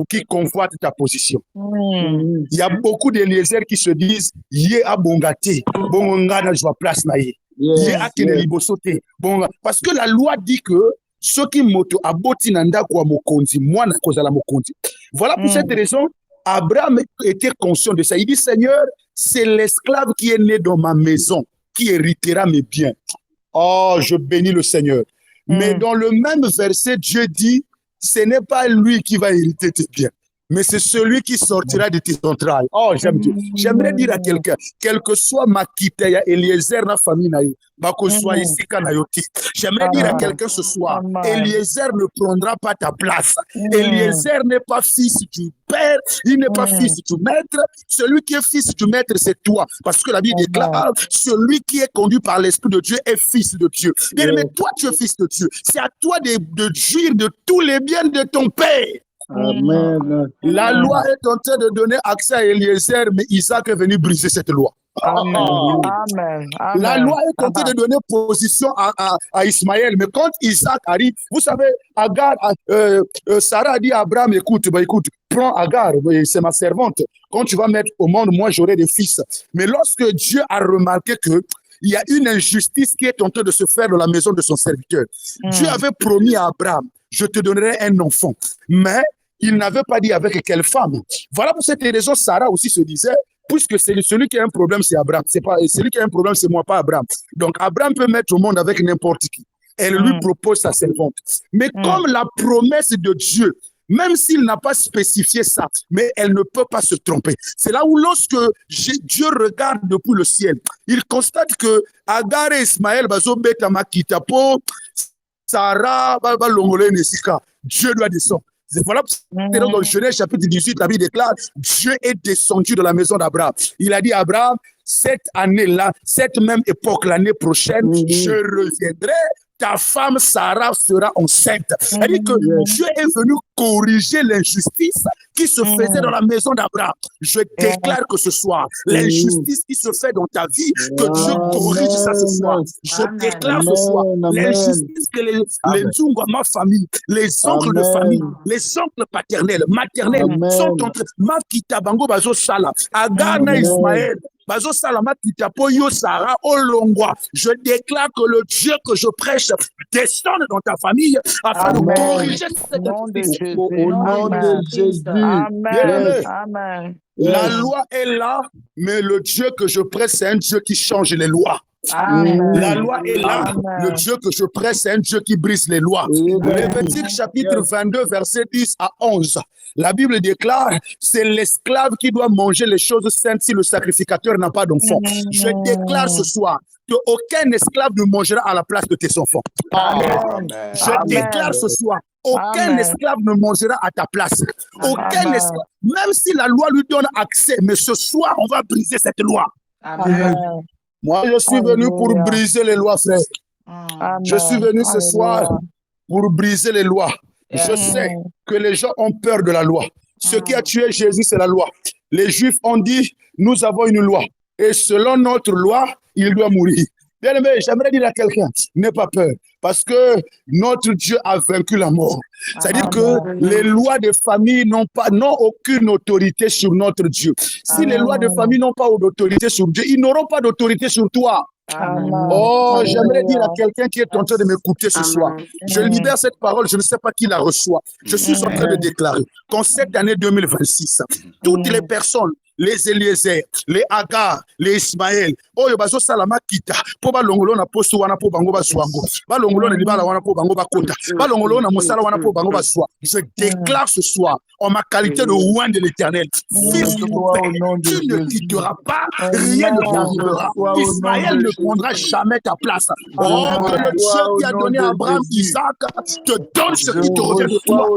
qui convoitent ta position. Il y a beaucoup d'Eliezer qui se disent Yé a bongate, bongana je place naïe. Yé a kenelibosote. Parce que la loi dit que ceux qui moto aboti nanda kwa mokonzi, moi na kozala mokonzi. Voilà pour cette raison, Abraham était conscient de ça. Il dit Seigneur, c'est l'esclave qui est né dans ma maison qui héritera mes biens. Oh, je bénis le Seigneur. Mais dans le même verset, Dieu dit, ce n'est pas lui qui va hériter tes biens, mais c'est celui qui sortira de tes entrailles. Oh, j'aime Dieu. J'aimerais dire à quelqu'un, quel que soit ma kiteya, Eliezer na famille naïe, soit ici j'aimerais dire à quelqu'un ce soir, Eliezer ne prendra pas ta place. Eliezer n'est pas fils du père, il n'est pas fils du maître. Celui qui est fils du maître, c'est toi. Parce que la Bible déclare, celui qui est conduit par l'Esprit de Dieu est fils de Dieu. Bien, mais toi, tu es fils de Dieu. C'est à toi de jouir de tous les biens de ton père. Amen. La loi est en train de donner accès à Eliezer, mais Isaac est venu briser cette loi. Amen. La loi est en train de donner position à Ismaël, mais quand Isaac arrive, vous savez, Agar, Sarah a dit à Abraham, écoute, prends Agar, c'est ma servante. Quand tu vas mettre au monde, moi j'aurai des fils. Mais lorsque Dieu a remarqué que il y a une injustice qui est en train de se faire dans la maison de son serviteur. Dieu avait promis à Abraham, je te donnerai un enfant. Mais il n'avait pas dit avec quelle femme. Voilà pour cette raison, Sarah aussi se disait, puisque c'est celui qui a un problème, c'est Abraham. C'est pas celui qui a un problème, c'est moi, pas Abraham. Donc Abraham peut mettre au monde avec n'importe qui. Elle lui propose sa servante. Mais comme la promesse de Dieu, même s'il n'a pas spécifié ça, mais elle ne peut pas se tromper. C'est là où lorsque Dieu regarde depuis le ciel, il constate que Agar et Ismaël, Sarah, Dieu doit descendre. Voilà dans Genèse chapitre 18, la Bible déclare, Dieu est descendu de la maison d'Abraham. Il a dit à Abraham, cette année-là, cette même époque, l'année prochaine, je reviendrai, ta femme Sarah sera enceinte. C'est-à-dire que Dieu est venu corriger l'injustice qui se faisait dans la maison d'Abraham. Je déclare que ce soir, l'injustice qui se fait dans ta vie, que Dieu corrige ça ce soir. Je déclare ce soir, l'injustice que les Nzungwama famille, les oncles de famille, les oncles paternels, maternels, sont entre Makita Bango Bazo Sala, Agana Ismaël, Bazo Salama Kitapoyo Sarah Olongwa. Je déclare que le Dieu que je prêche descende dans ta famille afin de corriger cette injustice. Au nom de Jésus. Amen. La loi est là, mais le Dieu que je prêche, c'est un Dieu qui change les lois. La loi est là, le Dieu que je prêche, c'est un Dieu qui brise les lois. Lévitique chapitre 22, verset 10 à 11. La Bible déclare, c'est l'esclave qui doit manger les choses saintes si le sacrificateur n'a pas d'enfant. Je déclare ce soir qu'aucun esclave ne mangera à la place de tes enfants. Je déclare ce soir, aucun esclave ne mangera à ta place. Aucun esclave, même si la loi lui donne accès, mais ce soir, on va briser cette loi. Moi, je suis venu pour briser les lois, frère. Je suis venu ce soir pour briser les lois. Je sais que les gens ont peur de la loi. Ce qui a tué Jésus, c'est la loi. Les Juifs ont dit, nous avons une loi. Et selon notre loi, il doit mourir. Bien aimé, j'aimerais dire à quelqu'un, n'aie pas peur. Parce que notre Dieu a vaincu la mort. C'est-à-dire que les lois de famille n'ont aucune autorité sur notre Dieu. Si les lois de famille n'ont pas d'autorité sur Dieu, ils n'auront pas d'autorité sur toi. Oh, j'aimerais dire à quelqu'un qui est en train de m'écouter ce soir, je libère cette parole, je ne sais pas qui la reçoit. Je suis en train de déclarer qu'en cette année 2026, toutes les personnes, les Eliezer, les Agar, les Ismaël, oyo bazo salama kita, po ba longolo na posto wana po bango ba swango, ba longolo na libala wana po bango ba kota, ba longolo na mosala wana po bango ba swa. Je déclare ce soir, en ma qualité de roi de l'Éternel, fils de mon père, tu ne quitteras pas, rien ne t'arrivera. Ismaël ne prendra jamais ta place. Oh, que le Dieu qui a donné à Abraham, Isaac, te donne ce qui te revient de toi.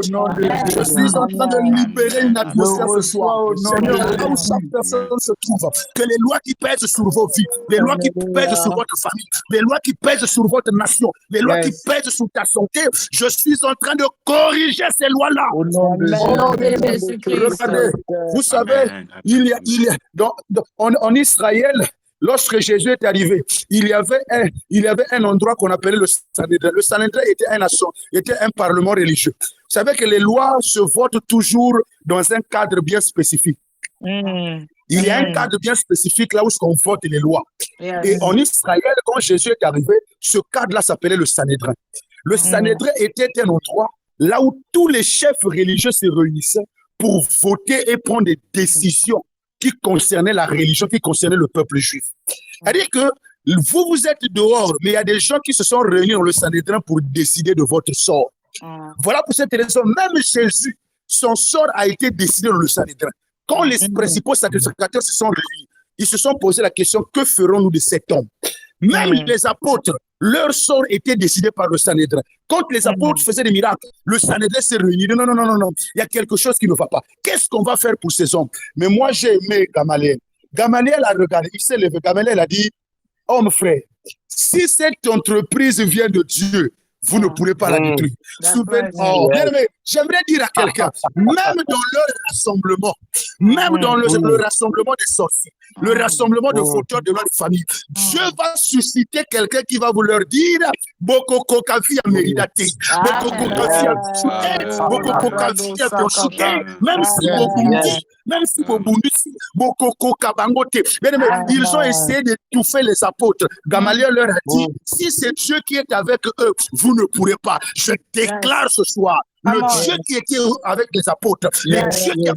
Je suis en train de libérer une atmosphère ce soir. Seigneur, là où chaque personne se trouve, que les lois qui pèsent sur vos vies, les lois qui pèsent sur votre famille, les lois qui pèsent sur votre nation, les lois qui pèsent sur ta santé, je suis en train de corriger ces lois-là. Regardez, vous savez, il y a en Israël, lorsque Jésus est arrivé, il y avait un endroit qu'on appelait le Sanhédrin. Le Sanhédrin était un parlement religieux. Vous savez que les lois se votent toujours dans un cadre bien spécifique. Il y a un cadre bien spécifique là où on vote les lois. Et en Israël, quand Jésus est arrivé, ce cadre-là s'appelait le Sanhédrin. Le Sanhédrin était un endroit là où tous les chefs religieux se réunissaient pour voter et prendre des décisions qui concernaient la religion, qui concernaient le peuple juif. C'est-à-dire que vous êtes dehors, mais il y a des gens qui se sont réunis dans le Sanhédrin pour décider de votre sort. Voilà pour cette raison, même Jésus, son sort a été décidé dans le Sanhédrin. Quand les principaux sacrificateurs se sont réunis, ils se sont posé la question, que ferons-nous de cet homme? Même les apôtres, leur sort était décidé par le Sanhédrin. Quand les apôtres faisaient des miracles, le Sanhédrin s'est réuni. Non, il y a quelque chose qui ne va pas. Qu'est-ce qu'on va faire pour ces hommes? Mais moi, j'ai aimé Gamaliel. Gamaliel a regardé, il s'est levé. Gamaliel a dit, homme frère, si cette entreprise vient de Dieu, vous ne pourrez pas la détruire. J'aimerais dire à quelqu'un, même dans leur rassemblement, même dans le rassemblement des sorciers, le rassemblement de fauteurs de leur famille, Dieu va susciter quelqu'un qui va vous leur dire Bokoko Kavi a mérité, Bokoko Kavi a Bokoko Kavi a Biochité, même si Bobundi, Bokoko Kabangote. Ils ont essayé d'étouffer les apôtres. Gamaliel leur a dit, si c'est Dieu qui est avec eux, vous ne pourrez pas. Je déclare ce soir, le Dieu qui était avec les apôtres, le Dieu qui a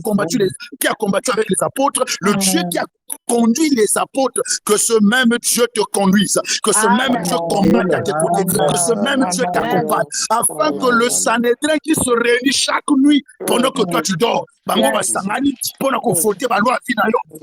combattu avec les apôtres, le Dieu qui a conduit les apôtres, que ce même Dieu te conduise, que ce même Dieu combatte à tes côtés, que ce même Dieu t'accompagne, afin que le Sanhédrin qui se réunit chaque nuit pendant que toi tu dors,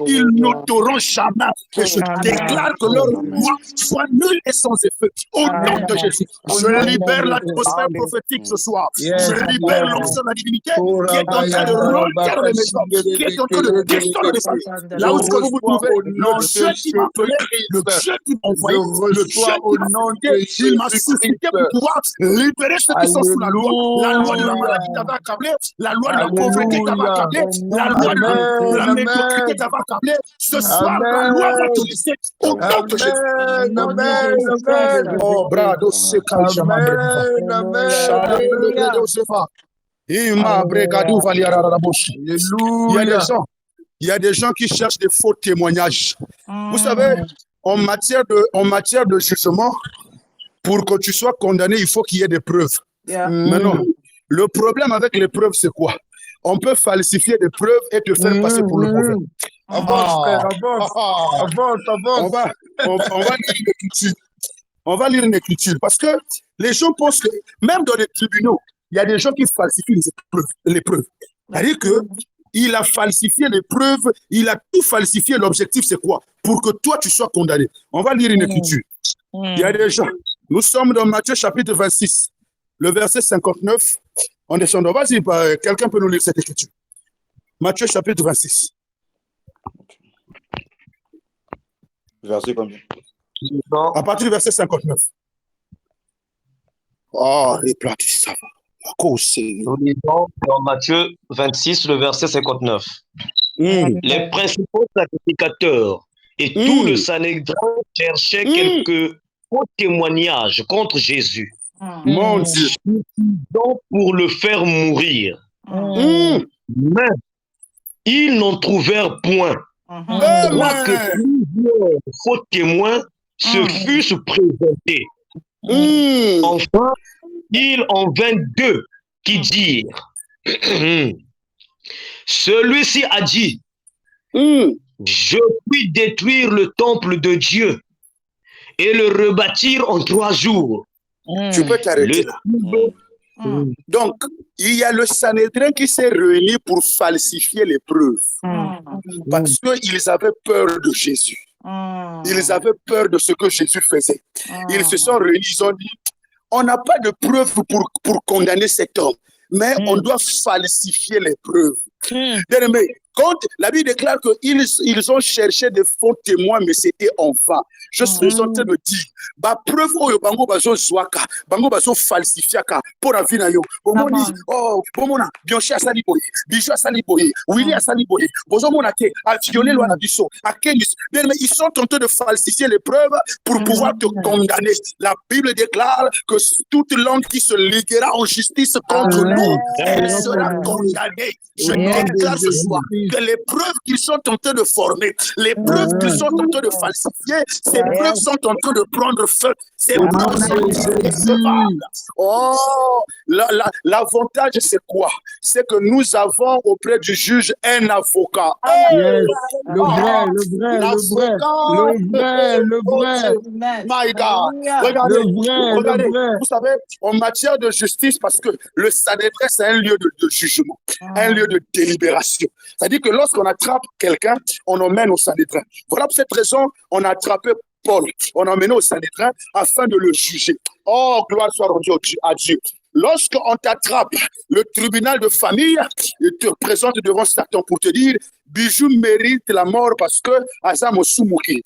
ils n'autoront jamais. Et je déclare que leur loi soit nulle et sans effet. Au nom de Jésus, je libère l'atmosphère prophétique ce soir. Je libère l'onction de la divinité qui est en train de remplir les maisons, qui est en train de descendre les familles. Là où est-ce que vous vous trouvez, le Dieu qui m'a appelé, le Dieu qui m'a envoyé, le Dieu qui m'a envoyé, il m'a suscité pour pouvoir libérer ceux qui sont sous la loi de la maladie t'avait accablé, la loi de la pauvreté t'avait accablé, la loi de la médiocrité t'avait accablé. Ce soir, la loi va te laisser au nom de Jésus. Oh, brado, c'est quand je il y a des gens qui cherchent des faux témoignages. Vous savez, en matière de jugement, pour que tu sois condamné, il faut qu'il y ait des preuves. Maintenant, le problème avec les preuves, c'est quoi? On peut falsifier des preuves et te faire passer pour le mauvais. On va lire une écriture. Parce que les gens pensent que, même dans les tribunaux, il y a des gens qui falsifient les preuves. C'est-à-dire qu'il a falsifié les preuves, il a tout falsifié. L'objectif, c'est quoi? Pour que toi, tu sois condamné. On va lire une écriture. Il y a des gens. Nous sommes dans Matthieu chapitre 26, le verset 59. On descend. Vas-y, quelqu'un peut nous lire cette écriture. Matthieu chapitre 26. Verset combien? À partir du verset 59. Oh, les plats, ça va. Nous lisons dans Matthieu 26, le verset 59. Les principaux sacrificateurs et tout le Sanhédrin cherchaient quelques faux témoignages contre Jésus. Mon Dieu. Donc pour le faire mourir. Mais ils n'en trouvèrent point. Quoique plusieurs faux témoins se fussent présentés. Enfin, il en vint deux qui dirent celui-ci a dit je puis détruire le temple de Dieu et le rebâtir en 3 jours. Tu peux t'arrêter là. Donc, il y a le Sanhédrin qui s'est réuni pour falsifier les preuves. Parce qu'ils avaient peur de Jésus. Ils avaient peur de ce que Jésus faisait. Ils se sont réunis, ils ont dit, on n'a pas de preuves pour condamner cet homme, mais on doit falsifier les preuves. Bien aimé, quand la Bible déclare qu'ils ont cherché des faux témoins, mais c'était en vain. Je suis en train de dire, bah preuve oyo bango bazo zwaka, bango bazo falsifiaka pour la vie na yo. Bomoni, oh, bomona, Bionché asali boye, Bijou asali boye, Willy asali boye, bozo mona te, a violé loi na biso, a Kenis. Bien aimé, ils sont en train de falsifier les preuves pour pouvoir te condamner. La Bible déclare que toute langue qui se liguera en justice contre nous, elle sera condamnée. Je déclare ce soir que les preuves qu'ils sont en train de former, les preuves qu'ils sont en train de falsifier, ces preuves sont en train de prendre feu. Ces preuves sont irrécevables. Oh, l'avantage c'est quoi? C'est que nous avons auprès du juge un avocat. Le vrai. My God. Regardez, vous savez, en matière de justice, parce que le Sanhédrin, c'est un lieu de jugement, un lieu de délibération. C'est-à-dire que lorsqu'on attrape quelqu'un, on emmène au Sanhédrin. Voilà pour cette raison, on a attrapé Paul, on a emmené au Sanhédrin afin de le juger. Oh, gloire soit rendue à Dieu. Lorsqu'on t'attrape, le tribunal de famille te présente devant Satan pour te dire Bijou mérite la mort parce que Azam Osumuki.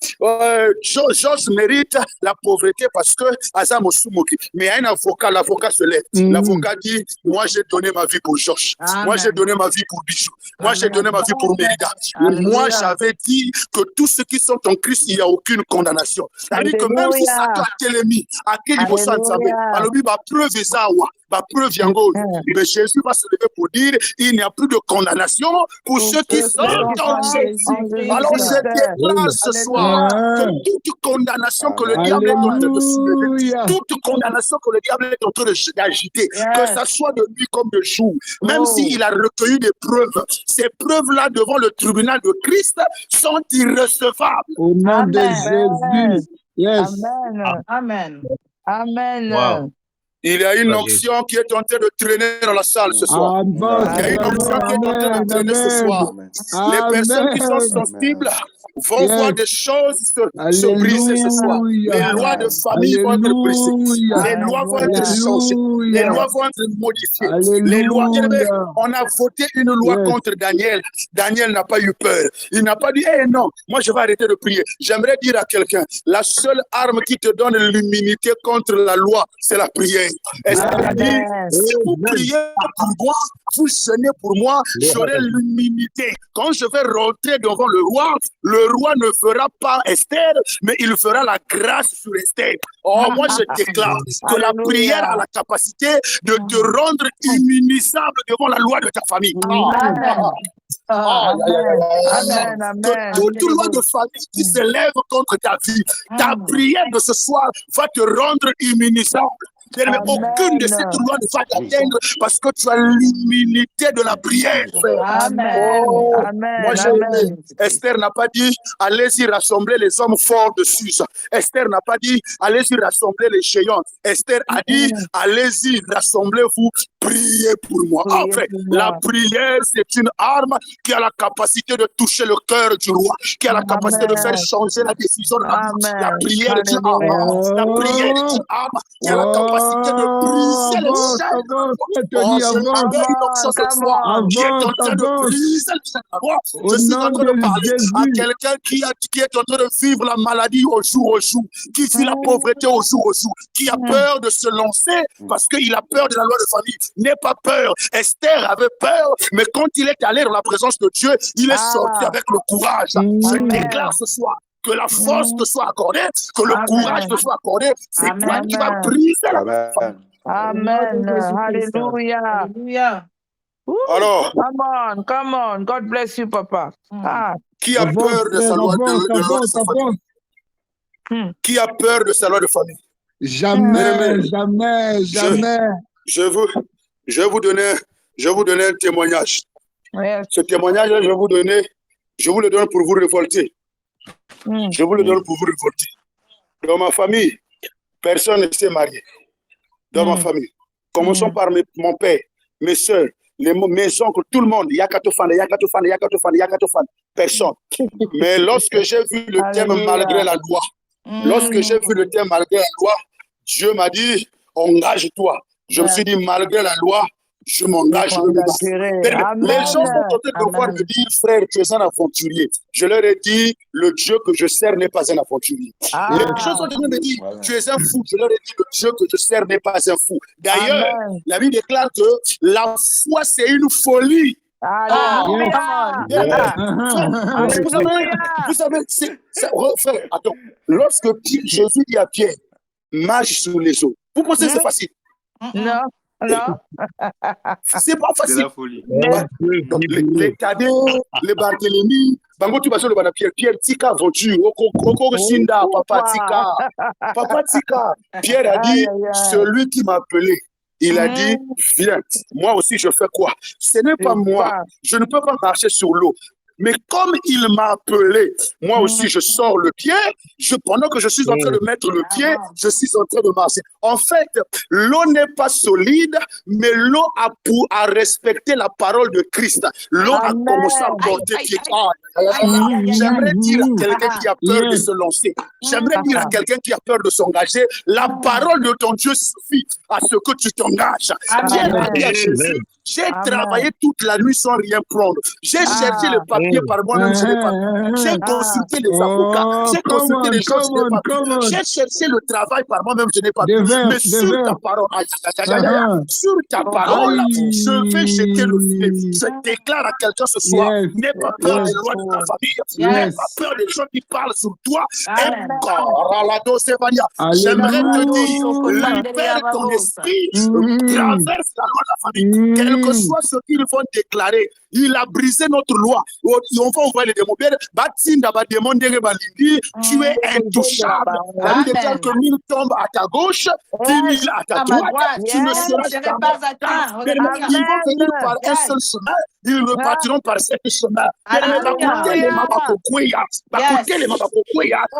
Josh mérite la pauvreté parce que Azam Osumuki. Mais il y a un avocat, l'avocat se lève. L'avocat dit moi j'ai donné ma vie pour Josh. Moi j'ai donné ma vie pour Bijou. Moi j'ai donné ma vie pour Mérida. Moi j'avais dit que tous ceux qui sont en Christ, il n'y a aucune condamnation. C'est-à-dire que même si Satan a télémi, à quel niveau ça ne savait, alors lui va preuve ça. Preuve yango. Mais Jésus va se lever pour dire il n'y a plus de condamnation pour ceux qui sont en Jésus. Alors je déclare ce soir que toute condamnation que le diable est en train de soulever, toute condamnation que le diable est en train d'agiter, que ça soit de nuit comme de jour, même s'il a recueilli des preuves, ces preuves-là devant le tribunal de Christ sont irrecevables. Au nom de Jésus. Yes. Amen. Amen. Wow. Il y a une onction qui est en train de traîner dans la salle ce soir. Il y a une onction qui est en train de traîner ce soir. Les personnes qui sont sensibles vont voir des choses se briser ce soir. Les lois de famille vont être brisées. Les lois vont être changées. Les lois vont être modifiées. Les lois, on a voté une loi contre Daniel. Daniel n'a pas eu peur. Il n'a pas dit, non, moi je vais arrêter de prier. J'aimerais dire à quelqu'un, la seule arme qui te donne l'immunité contre la loi, c'est la prière. Est-ce qu'il a dit, si vous priez pour moi, vous jeûnez pour moi, j'aurai l'immunité. Quand je vais rentrer devant le roi ne fera pas Esther, mais il fera la grâce sur Esther. Oh, moi je déclare que la prière a la capacité de te rendre immunisable devant la loi de ta famille. Que toute loi de famille qui s'élève contre ta vie, ta prière de ce soir va te rendre immunisable. Mais aucune de ces lois ne va t'atteindre parce que tu as l'immunité de la prière. Amen. Moi, j'ai aimé. Esther n'a pas dit allez-y rassembler les hommes forts de Suse. Esther n'a pas dit allez-y rassembler les géants. Esther a dit allez-y rassemblez-vous, priez pour moi. En fait, la prière, c'est une arme qui a la capacité de toucher le cœur du roi, qui a la capacité de faire changer la décision de la vie. La prière est une arme. La prière est une arme qui a la capacité de briser les chaînes. Qui est en train de briser les chaînes. Je suis en train de parler à quelqu'un qui est en train de vivre la maladie au jour, qui vit la pauvreté au jour, qui a peur de se lancer parce qu'il a peur de la loi de famille. N'aie pas peur. Esther avait peur, mais quand il est allé dans la présence de Dieu, il est sorti avec le courage. Je déclare ce soir que la force te soit accordée, que le courage te soit accordé. C'est toi qui vas briser la famille. Amen. Hallelujah. Alors, come on. God bless you, Papa. Qui a peur de sa loi de famille? Qui a peur de sa loi de famille? Jamais. Je vais vous donner un témoignage. Ce témoignage-là, je vous le donne pour vous révolter. Je vous le donne pour vous révolter. Dans ma famille, personne ne s'est marié. Dans ma famille. Commençons par mon père, mes soeurs, mes oncles, tout le monde. Yakatofan. Personne. Mais lorsque j'ai vu le thème malgré la loi, Dieu m'a dit, engage-toi. Je me suis dit, malgré la loi, je m'engage, je me bats. Les gens sont en train de voir me dire, frère, tu es un aventurier. Je leur ai dit, le Dieu que je sers n'est pas un aventurier. Les gens sont en train de me dire, tu es un fou. Je leur ai dit, le Dieu que je sers n'est pas un fou. D'ailleurs, la Bible déclare que la foi, c'est une folie. Vous savez, frère, attends, lorsque Jésus dit à Pierre, marche sur les eaux, vous pensez que c'est facile? Non, non. C'est pas facile. C'est la folie. Donc, les cadets, les Barthélemy, Bango, tu vas sur le banc Pierre, Pierre, Tika, voiture, Oko, Sinda, Papa, Tika. Papa, Tika. Pierre a dit, celui qui m'a appelé, il a dit, viens. Moi aussi, je fais quoi? Ce n'est pas moi. Je ne peux pas marcher sur l'eau. Mais comme il m'a appelé, moi aussi, je sors le pied. Pendant que je suis en train de mettre le pied, je suis en train de marcher. En fait, l'eau n'est pas solide, mais l'eau a respecté la parole de Christ. L'eau a commencé à porter pied. J'aimerais dire à quelqu'un qui a peur de se lancer, j'aimerais dire à quelqu'un qui a peur de s'engager, la parole de ton Dieu suffit à ce que tu t'engages. J'ai travaillé toute la nuit sans rien prendre. J'ai cherché le papier par moi-même, je n'ai pas pu. J'ai consulté les avocats, j'ai consulté les gens, je n'ai pas pu. J'ai cherché le travail par moi-même, je n'ai pas pu. Mais sur ta parole, sur ta parole, je vais jeter le filet. Je déclare à quelqu'un ce soir, n'aie pas peur des lois de ta famille, n'aie pas peur des gens qui parlent sur toi. J'aimerais te dire, libère ton esprit, traverse la loi de la famille. Quel que soit ce qu'ils vont déclarer, il a brisé notre loi. On va envoyer les démons. Tu es intouchable. La Bible déclare que 1000 tombent à ta gauche, 10 000 à ta droite. Tu ne seras jamais atteint. Ils vont venir par un seul chemin. Ils repartiront par sept chemins.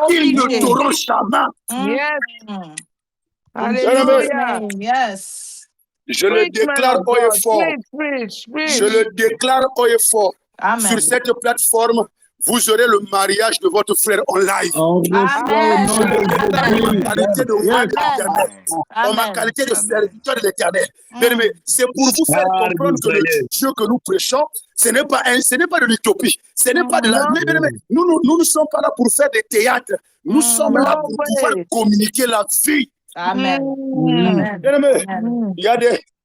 Ils ne t'auront jamais. Alléluia. Yes. Je le déclare haut et fort. Je le déclare haut et fort. Sur cette plateforme, vous aurez le mariage de votre frère en live. En ma qualité de serviteur de l'Éternel. C'est pour vous faire comprendre que le Dieu que nous prêchons, ce n'est pas de l'utopie. Ce n'est pas de la... Nous ne sommes pas là pour faire des théâtres. Nous sommes là pour pouvoir communiquer la vie. Amen. Il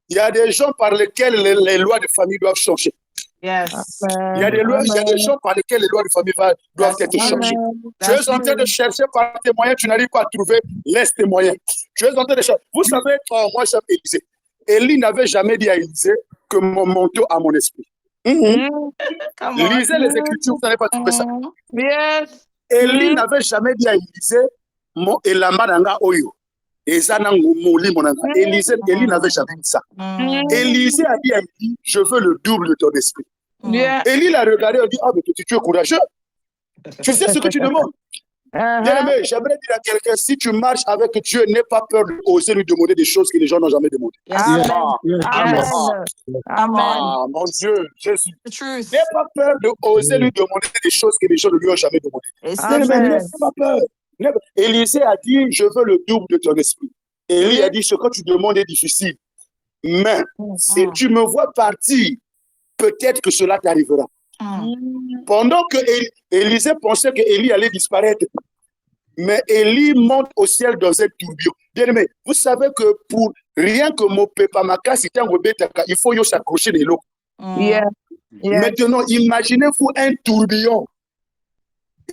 y a des gens par lesquels les lois de famille doivent changer. Yes. Il y a des gens par lesquels les lois de famille doivent être changées. Tu es en train de chercher par tes moyens, tu n'arrives pas à trouver, laisse tes moyens. Tu es en train de chercher. Vous savez, moi j'aime Élisée. Élie n'avait jamais dit à Élisée que mon manteau a mon esprit. Lisez les Écritures, vous n'allez pas trouver ça. Yes. Élie n'avait jamais dit à Élisée, mon elamananga oyo. Élie n'avait jamais dit ça. Élisée a dit à Élie, je veux le double de ton esprit. Élie l'a regardé et a dit, ah, mais tu es courageux. Tu sais ce que tu demandes. Bien-aimé, j'aimerais dire à quelqu'un, si tu marches avec Dieu, n'aie pas peur d'oser lui demander des choses que les gens n'ont jamais demandées. Amen. Mon Dieu, Jésus. N'aie pas peur d'oser lui demander des choses que les gens ne lui ont jamais demandées. N'aie pas peur. Élisée a dit, je veux le double de ton esprit. Élie a dit, ce que tu demandes est difficile. Mais si tu me vois partir, peut-être que cela t'arrivera. Pendant que Élisée pensait que Élie allait disparaître, mais Élie monte au ciel dans un tourbillon. Bien aimé, vous savez que pour rien que mon pépamaka, il faut s'accrocher des lots. Maintenant, imaginez-vous un tourbillon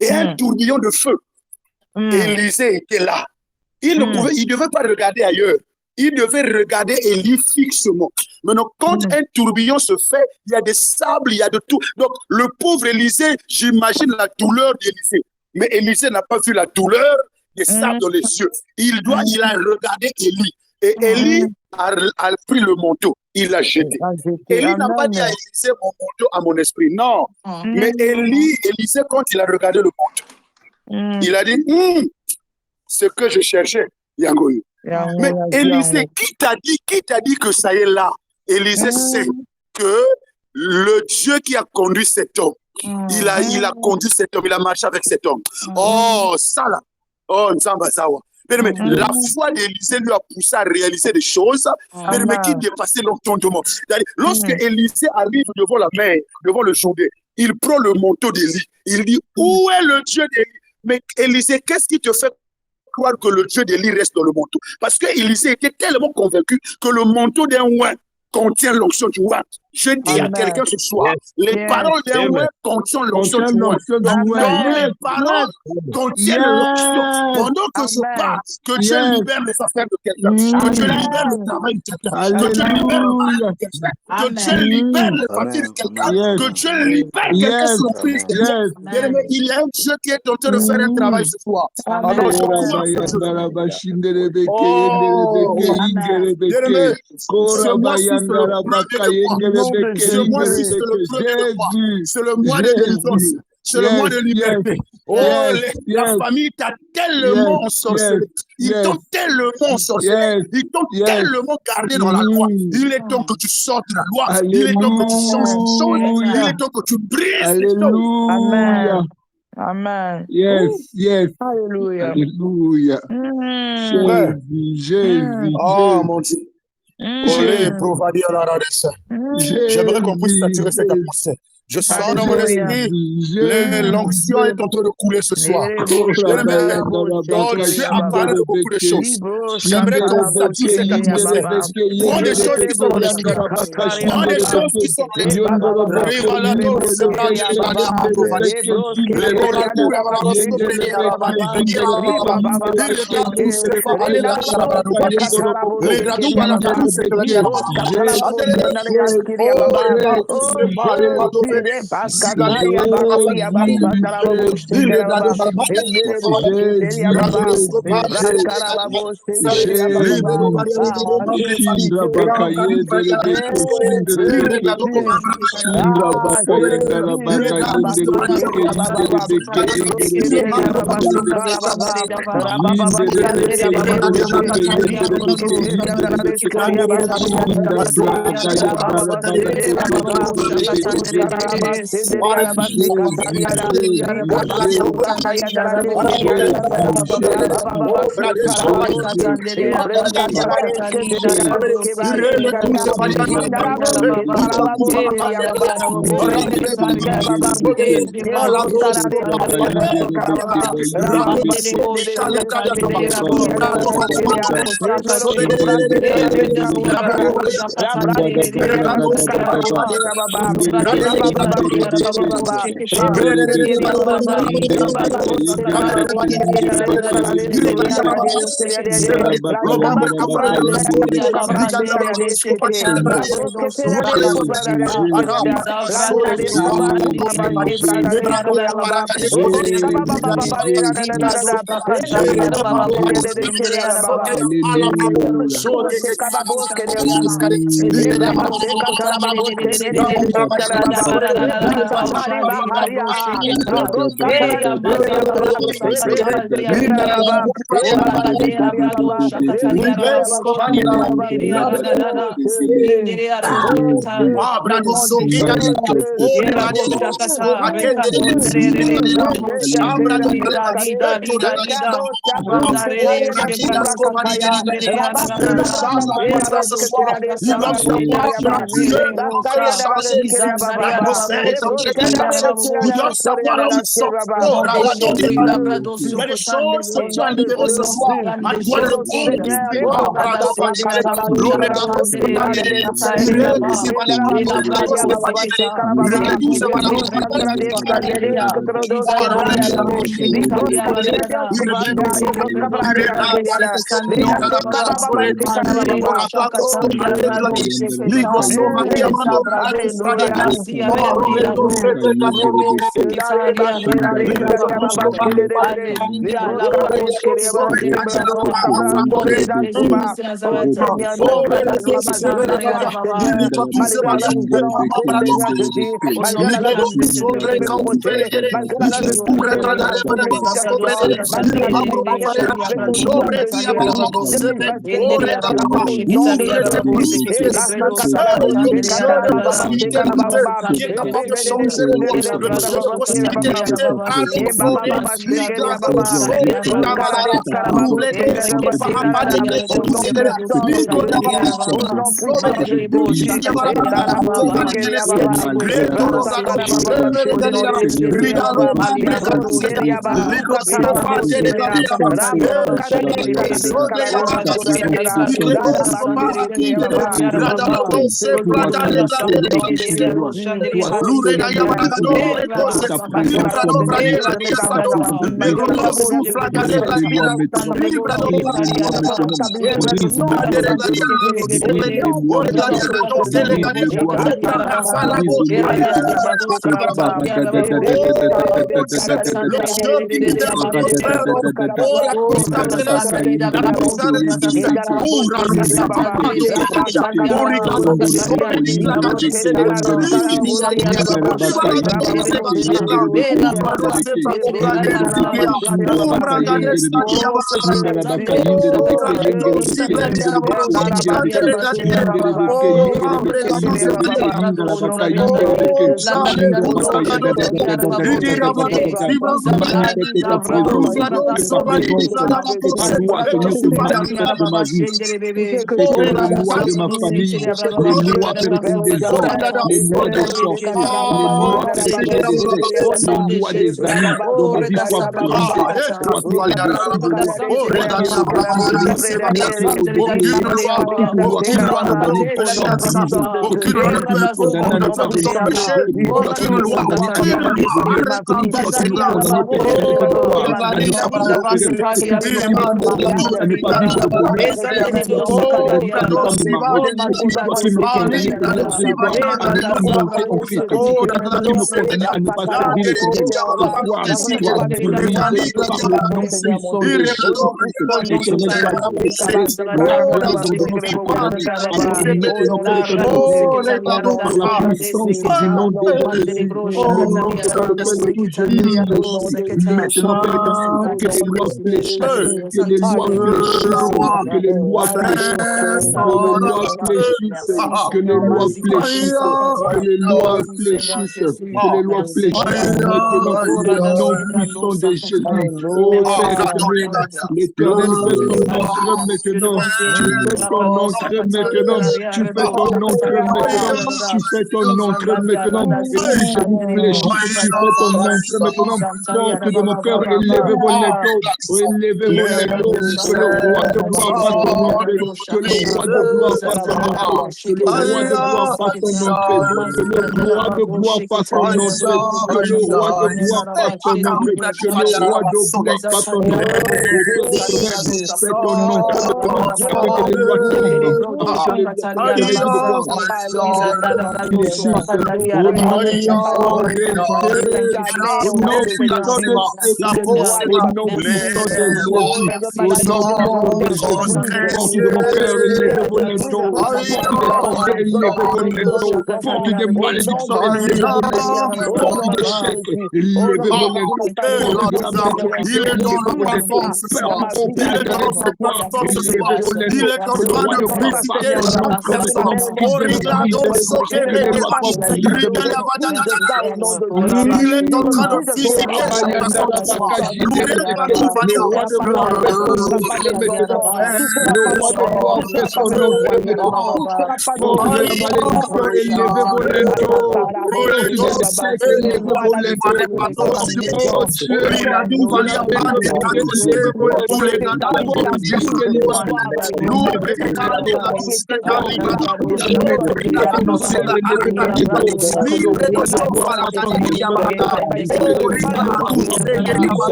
et un tourbillon de feu. Élisée était là. Il ne devait pas regarder ailleurs. Il devait regarder Élie fixement. Maintenant, quand un tourbillon se fait, il y a des sables, il y a de tout. Donc, le pauvre Élisée, j'imagine la douleur d'Élisée. Mais Élisée n'a pas vu la douleur des sables dans les yeux. Il a regardé Élie. Et Élie a pris le manteau. Il l'a jeté. Élie n'a pas dit à Élisée, mon manteau à mon esprit. Non. Mais Élisée, quand il a regardé le manteau, il a dit, ce que je cherchais, Yangoï. Mais Élisée, qui t'a dit que ça y est là? Élisée sait que le Dieu qui a conduit cet homme, il a conduit cet homme, il a marché avec cet homme. Oh, ça là. Oh, Nzambazawa. Mais la foi d'Élisée lui a poussé à réaliser des choses mais qui dépassaient l'entendement. Lorsque Élisée arrive devant la mer, devant le Jourdain, il prend le manteau d'Élie. Il dit, où est le Dieu d'Élie? Mais Élisée, qu'est-ce qui te fait croire que le Dieu d'Élie reste dans le manteau? Parce que Élisée était tellement convaincu que le manteau d'un oint contient l'onction du oint. Je dis à quelqu'un ce soir, les paroles d'un oint contiennent l'onction du oint. Les paroles contiennent l'onction. Pendant que je parle, que Dieu libère les affaires de quelqu'un, que Dieu libère le travail de quelqu'un, que Dieu libère le mariage de quelqu'un, que Dieu libère les familles de quelqu'un, que Dieu libère quelqu'un sur le prix de quelqu'un. Il y a un Dieu qui est en train de faire un travail ce soir. Alors je crois que ce mois-ci, c'est le premier mois. C'est le mois de délivrance. C'est le mois de liberté. La famille t'a tellement ensorcelé. Ils t'ont tellement ensorcelé. Ils t'ont tellement gardé dans la loi. Il est temps que tu sortes de la loi. Il est temps que tu changes les choses. Il est temps que tu brises les choses. Amen. Amen. Yes. Alléluia. Alléluia. Jésus. Oh mon Dieu. J'aimerais qu'on puisse saturer cette atmosphère. Je sens dans mon esprit, l'onction est en train de couler ce soir. Dieu a parlé de beaucoup de choses. J'aimerais qu'on sature cette atmosphère. Prends des choses qui sont dans l'esprit. Prends des choses qui sont dans l'esprit. capable de changer le monde, le Dieu de possibilité, L'Éternel fait ton entrée maintenant. Tu fais ton entrée maintenant. Tu fais ton entrée maintenant. Tu fais ton entrée maintenant. Et puis je vous fléchis. Tu fais ton entrée maintenant. Porte de mon cœur, élevez vos lettres. Élevez vos lettres. Que le roi de gloire fasse son entrée. Que le roi de gloire fasse son entrée. Que le roi de gloire fasse son entrée. Que le roi de gloire fasse son entrée. Que le roi de gloire fasse son entrée. Que le roi de gloire fasse son entrée. Fais ton entrée maintenant. Afin que les lois tombent. Afin que les lois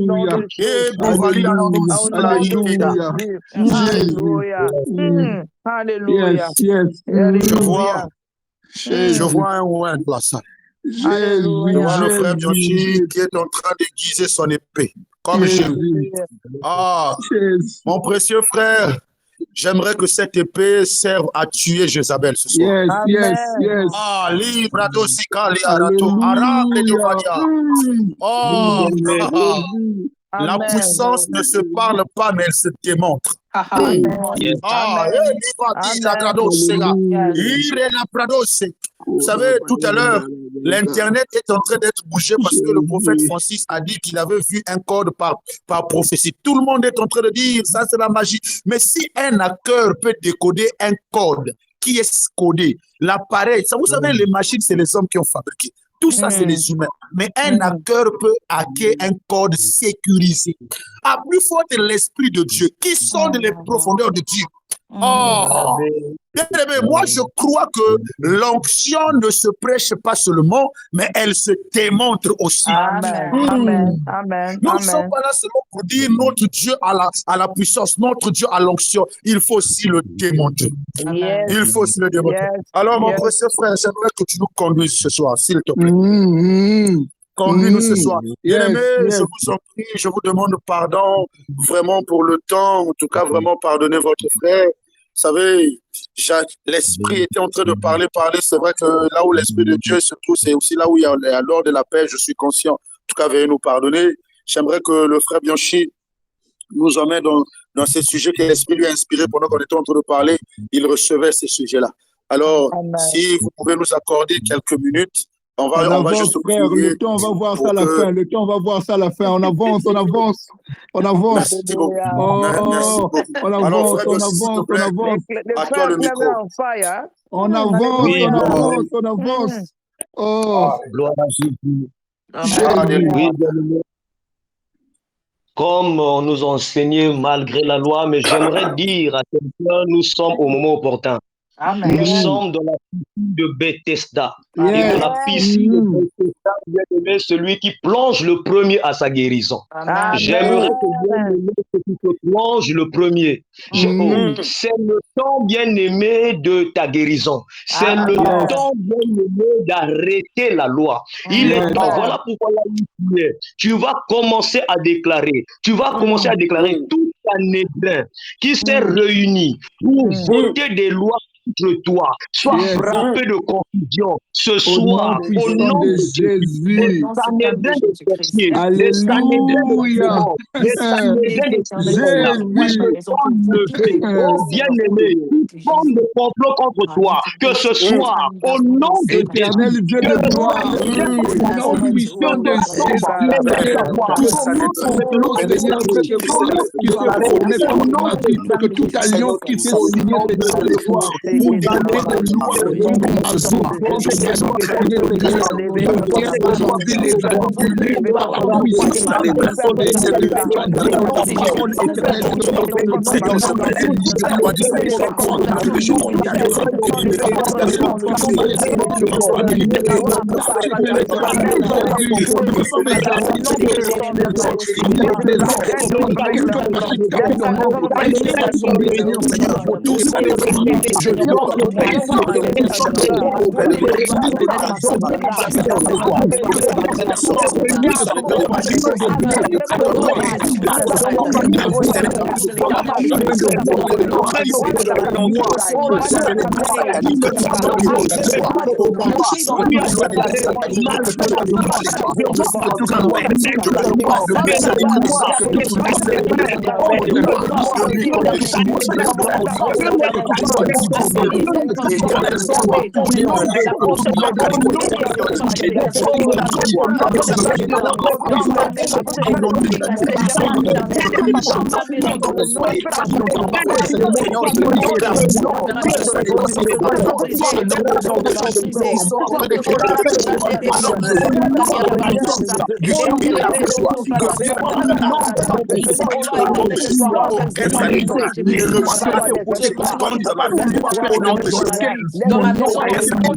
Alléluia. Et Alléluia. Bouvalia, Hallelujah. Hallelujah. Yes. Je vois un ouin de la salle. Je vois le frère Bianchi qui est en train d'aiguiser son épée. Comme Jésus. Mon précieux frère, j'aimerais que cette épée serve à tuer Jézabel ce soir. Yes. Libra dosika liarato, arable de vadia. La puissance ne se parle pas, mais elle se démontre. Vous savez, tout à l'heure, l'Internet est en train d'être bougé parce que le prophète Francis a dit qu'il avait vu un code par prophétie. Tout le monde est en train de dire, ça c'est la magie. Mais si un hacker peut décoder un code qui est codé, l'appareil, vous savez, les machines, c'est les hommes qui ont fabriqué. Tout ça, c'est les humains. Mais un hacker peut hacker un code sécurisé. À plus fort de l'Esprit de Dieu, qui sonde les profondeurs de Dieu. Bien-aimé, moi je crois que l'onction ne se prêche pas seulement, mais elle se démontre aussi. Amen. Nous ne sommes pas là seulement pour dire notre Dieu a la puissance, notre Dieu a l'onction. Il faut aussi le démontrer. Il faut aussi le démontrer. Alors mon précieux frère, j'aimerais que tu nous conduises ce soir, s'il te plaît. Conduis-nous ce soir. Bien-aimé, je vous en prie, je vous demande pardon vraiment pour le temps. En tout cas, vraiment pardonnez votre frère. Vous savez, l'Esprit était en train de parler. C'est vrai que là où l'Esprit de Dieu se trouve, c'est aussi là où il y a l'ordre de la paix. Je suis conscient. En tout cas, veuillez nous pardonner. J'aimerais que le frère Bianchi nous emmène dans ces sujets que l'Esprit lui a inspiré pendant qu'on était en train de parler. Il recevait ces sujets-là. Alors, si vous pouvez nous accorder quelques minutes, on va juste frère, le temps, on va voir ça à la fin. Le temps, on va voir ça à la fin. On avance. Merci beaucoup. Merci beaucoup. On avance. À toi le micro. On avance. Gloire à Jésus. Alléluia. Comme on nous a enseigné malgré la loi, mais j'aimerais dire à quelqu'un, nous sommes au moment opportun. Nous sommes dans la piscine de Bethesda. Et dans la piscine de Bethesda, bien aimé, celui qui plonge le premier à sa guérison. J'aimerais que bien aimé, celui qui plonge le premier. C'est le temps bien aimé de ta guérison. C'est le temps bien aimé d'arrêter la loi. Il est temps. Voilà pourquoi là, tu vas commencer à déclarer. Tu vas commencer à déclarer tout un Hébreu qui s'est réuni pour voter des lois contre toi, sois frappé de confusion ce soir au nom de Jésus. Alléluia. Bien-aimé, forme de complot contre toi, que ce soir au nom de Éternel Dieu de gloire, au nom puissant de Jésus, que toute alliance qui s'est signée pour donner des lois à Zouma, je vais entraîner aujourd'hui les annuler par la puissance de ta parole éternelle de au nom de Jésus. Dans ma maison, dans le monde,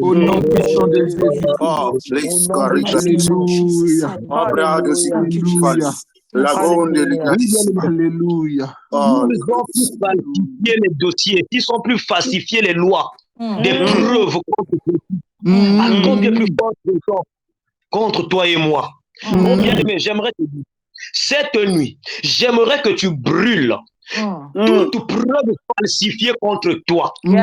Au nom puissant de Jésus. Alléluia. Ils ont plus falsifié les dossiers, ils sont plus falsifié les lois, des preuves contre combien plus fort contre toi et moi. Bien-aimé, j'aimerais te dire, cette nuit, j'aimerais que tu brûles toute preuve falsifiée contre toi. Les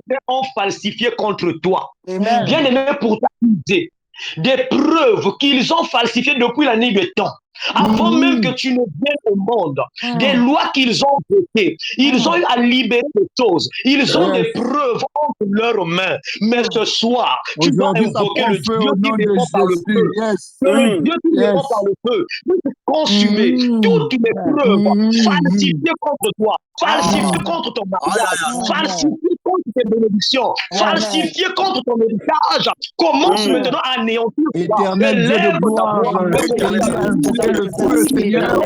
faits ont falsifié contre toi. Bien-aimé, pour t'accuser des preuves qu'ils ont falsifiées depuis la nuit de temps. Avant même que tu ne viennes au monde, des lois qu'ils ont votées, ils ont eu à libérer des choses. Ils ont des preuves entre leurs mains. Mais ce soir, tu dois invoquer le Dieu qui répond par le feu. Le Dieu qui répond par le feu. Consumer toutes les preuves falsifiées contre toi, falsifiées contre ton mariage, falsifiées contre tes bénédictions, falsifiées contre ton héritage. Commence maintenant à anéantir. Éternel Dieu de gloire, invoquer le feu, Seigneur,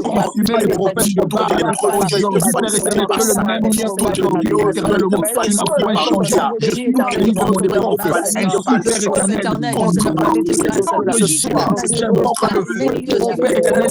consumer les prophètes de Baal. Aujourd'hui, Père éternel, que le même lien soit aujourd'hui, éternellement, tu n'as point changé. Je suis guéri dans mon état au feu. Ainsi, Père éternel, j'invoque le feu. Père éternel,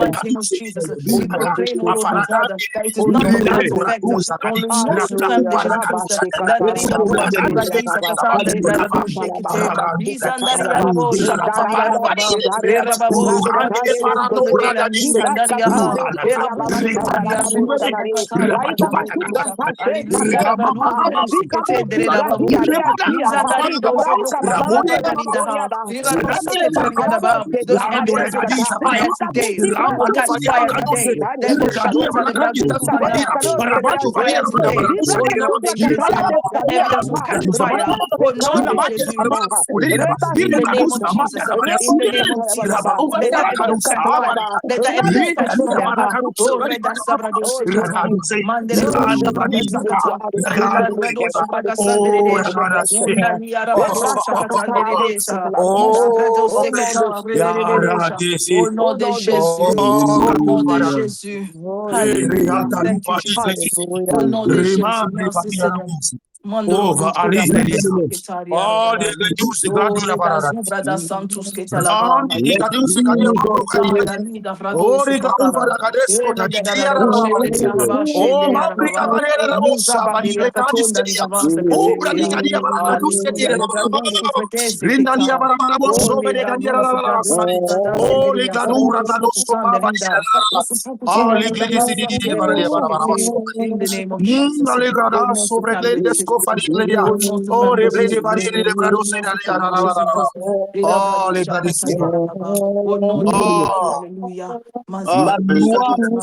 mighty name of Jesus. We proclaim, O Lord, my God, that it is not of that effect. Only no sukan de Jesus Christ. Landariba Bosa Bradisa Katandari Rabo Shekite. Izandaria Babo Shakataria Rababa. Erababo Sobradise Godela Nisandaria Ha. Erabo Shakataria Rabo Shakata. Hallelujah. Rabadu Sikete Derababusha. Izandari Dozo Brokutanda. Those evidence will catch fire today. Will catch fire today. Will catch fire today. Oh no, de Jesus. The evidence will catch fire. Oh no, de Jesus. In the name of Jesus. In the name of Jesus. Let the evidence catch fire. Let the evidence catch fire. Oh, Reda Sabrado Sekete. Mandere Sekete. Rado Subragasandere Desha. Undani Arabado Shakatandere Desha. Isabrado Seketa. Au nom de Jésus. Au nom de Jésus. Alléluia. Thank you, Jesus. Au nom de Jésus. Merci Seigneur. Mandoro Santos que tá lá. In the name of Jesus. La loi nous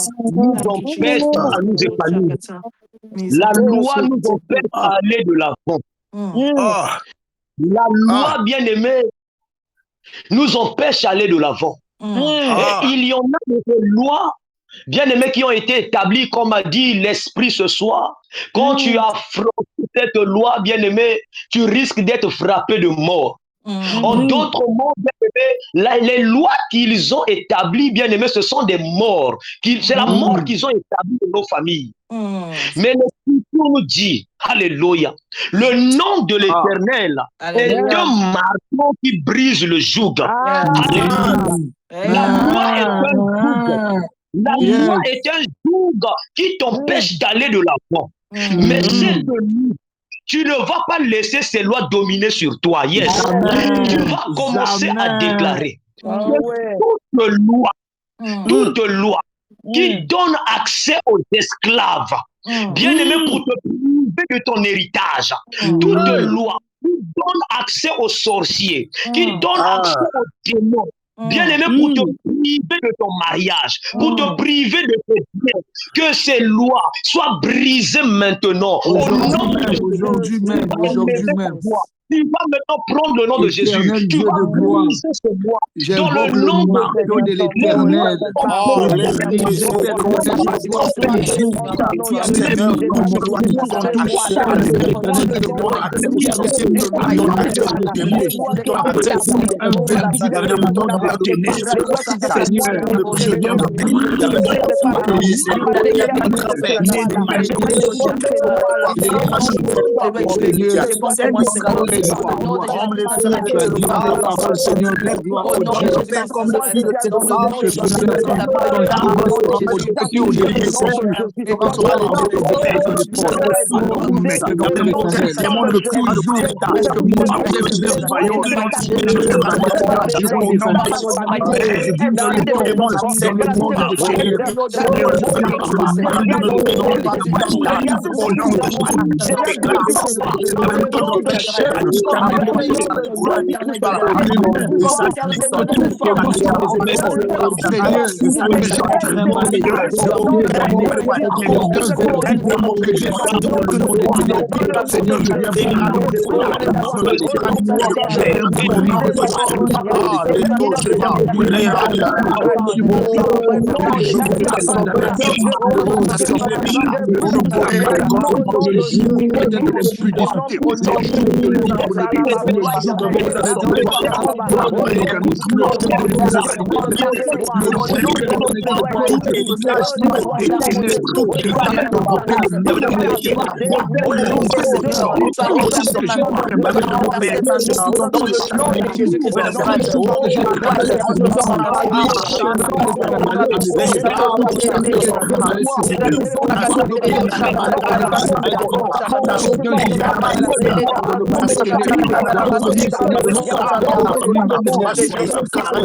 empêche à nous épanouir. La loi nous empêche à aller de l'avant. La loi, bien aimée, nous empêche d'aller de l'avant. Et il y en a des lois, bien aimés, qui ont été établis, comme a dit l'Esprit ce soir. Quand tu affrontes cette loi, bien aimé, tu risques d'être frappé de mort. En d'autres mots, bien aimé, les lois qu'ils ont établies, bien aimé, ce sont des morts. C'est la mort qu'ils ont établie dans nos familles. Mais l'Escriture nous dit, alléluia, le nom de l'Éternel est un marteau qui brise le joug. Alléluia. La loi est un joug. La loi est un joug qui t'empêche d'aller de l'avant. Mais c'est de nous. Tu ne vas pas laisser ces lois dominer sur toi. Yes. Tu vas commencer à déclarer toute loi qui donne accès aux esclaves, bien aimé, pour te priver de ton héritage. Toute loi qui donne accès aux sorciers, qui donne accès aux démons, bien aimé, pour te priver de ton mariage, pour te priver de tes biens, que ces lois soient brisées maintenant. Aujourd'hui même. Tu vas maintenant prendre le nom de Jésus. Tu vas briser ce bois. Dans le nom de l'Éternel. l'arbre de vie, le jour de votre résurrection.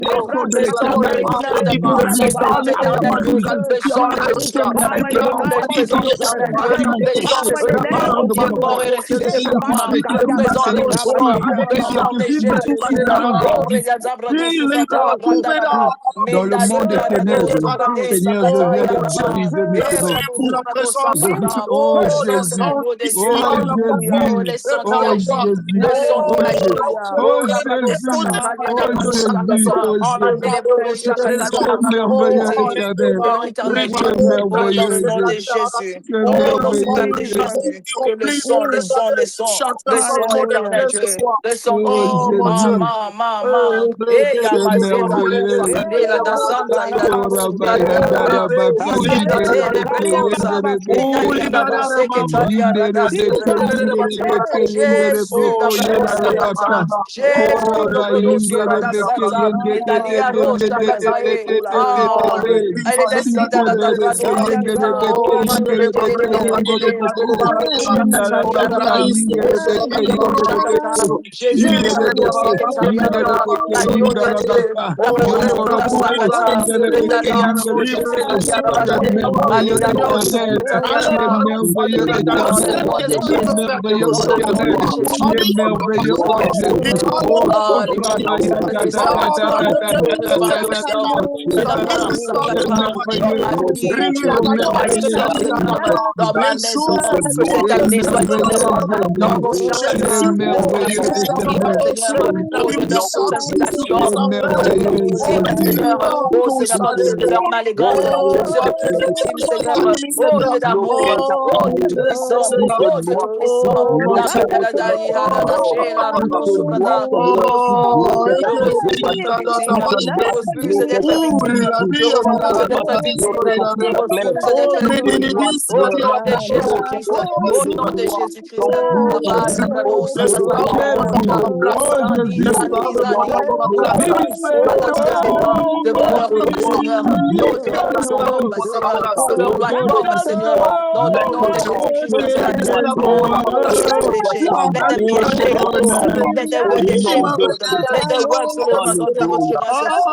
bénédiction de Laisse ton l'Éternel présence qui peut éternel, réparer éternel tout Dieu. ce qui a Descends, arraché, avec qui a ton combattu, qui présence a éternel Dieu. combattu mon Descends, péché, Seigneur, parle de qui est mon mort et corps, ressuscité qui pour a moi. combattu Qui te mon présente salon, notre corps. qui a Descends, refusé de passer Jésus-Christ. dans Oh, l'interdit. regarde, Brado, Il est Soukata, la grande Dada. dans le Menda, monde des Soukata, ténèbres. Soukata, Seigneur, je Sakata, viens de Yadaba. briser maintenant. Brado, Sakata. Oh Oh, Jésus, laisse-nous oh descendre. Oh, Jésus, laisse sentir oh agir. Jésus, Laisse oh sentir agir. Jésus, Hallelujah. oh Oh, la Brado, Jésus, Sakata, oh Brado, Jésus, Sakata. oh Jésus. Les Brado, Sakata, Tu es merveilleux, éternel. Père éternel Tu es Dieu. Oh, dans le merveilleux, nom de Jésus. Jésus. Tu es Oh, dans le nom merveilleux, de Jésus. Jesus. Jésus. Que le sang, le sang, le sang. Le sang Hallelujah. éternel Dieu. Le sang qui Oh guérit. Jésus, Et tu es Yabazeta. merveilleux. Et la da Santa, il a Oh Sugadora. Rabayanda Izekete, Rabakayinde le Rebekeyinde Bredosa. Mena Rebeke. liga do seketalia Yinde radasi Rebeke, Yinde rededededede. Rebeke, Yinde Jésus, la Reboko, Yenda bradosakata. Rabaka. Jésus, le Korabayinde Rebeke, bradosakata. Yinde Enalia roshakataye. Ah, elle est descendue dans la Rebeke, brado Yinde seketa. Rebeke, Yinde Rebeke, Yinde Reboko. Yinda Rabaka, Yinde Rebeke, Yinde Rebeke. Jésus, Yinde la brado Rebeke, seketalia Yinde raba. Rebeke, L'agneau Yinda de Dieu. Rabaka. La brado Yondoroboko, sakata. Sinde Rebeke, Enalia Yinde Rebeke. roshaketalia Tu es raba. merveilleux, Alida éternel. roshaketalia Tu es raba. merveilleux, Dans le éternel. nom de Tu es Jésus. merveilleux, Dans le nom éternel. de Jésus. Tu es merveilleux, Dans oh le nom de Jésus. Jésus. Oh, Ah, les Kotrabaya, da, da, descends, da, da, descends. da, da, da, Oh, da, da, Seigneur, da, da, descends. da. Dans Brado Tu es Sakata, dans merveilleux. ma vie, Tu es dans ma merveilleux, direction, Seigneur, dans ma maison, que tu cette es année soit merveilleux, différente. Dans Jésus. mon Tu es chakata, oh, la merveilleux, perspective, éternel. Seigneur, oh, de leur Tu contamination, es oh, de leur merveilleux, victime, Jésus. Seigneur, oh, Seigneur, de leur malégance, je ne serai plus victime, Seigneur, oh, Dieu d'amour, oh, Dieu tout-puissant, oh, Dieu tout-puissant, la badaladaï, haladachela, radosukada, je refuse d'être victime, je refuse d'être victime, je refuse d'être victime, je refuse d'être victime, au nom de Jésus-Christ, au nom de Jésus-Christ, Abadibado Sakata Yadabada, Jésus. Oh Lisa, Lisa, Jésus. Lisa, oh, tu es puissant dans notre vie, devant leur vie, Seigneur, oh, tu leur tombe, Seigneur, que leur doigt tombe, Seigneur, dans le nom de Jésus-Christ de Nazareth, oh, let them be shaken, let them be shaken, Lord, let their way be shameful, let their works of the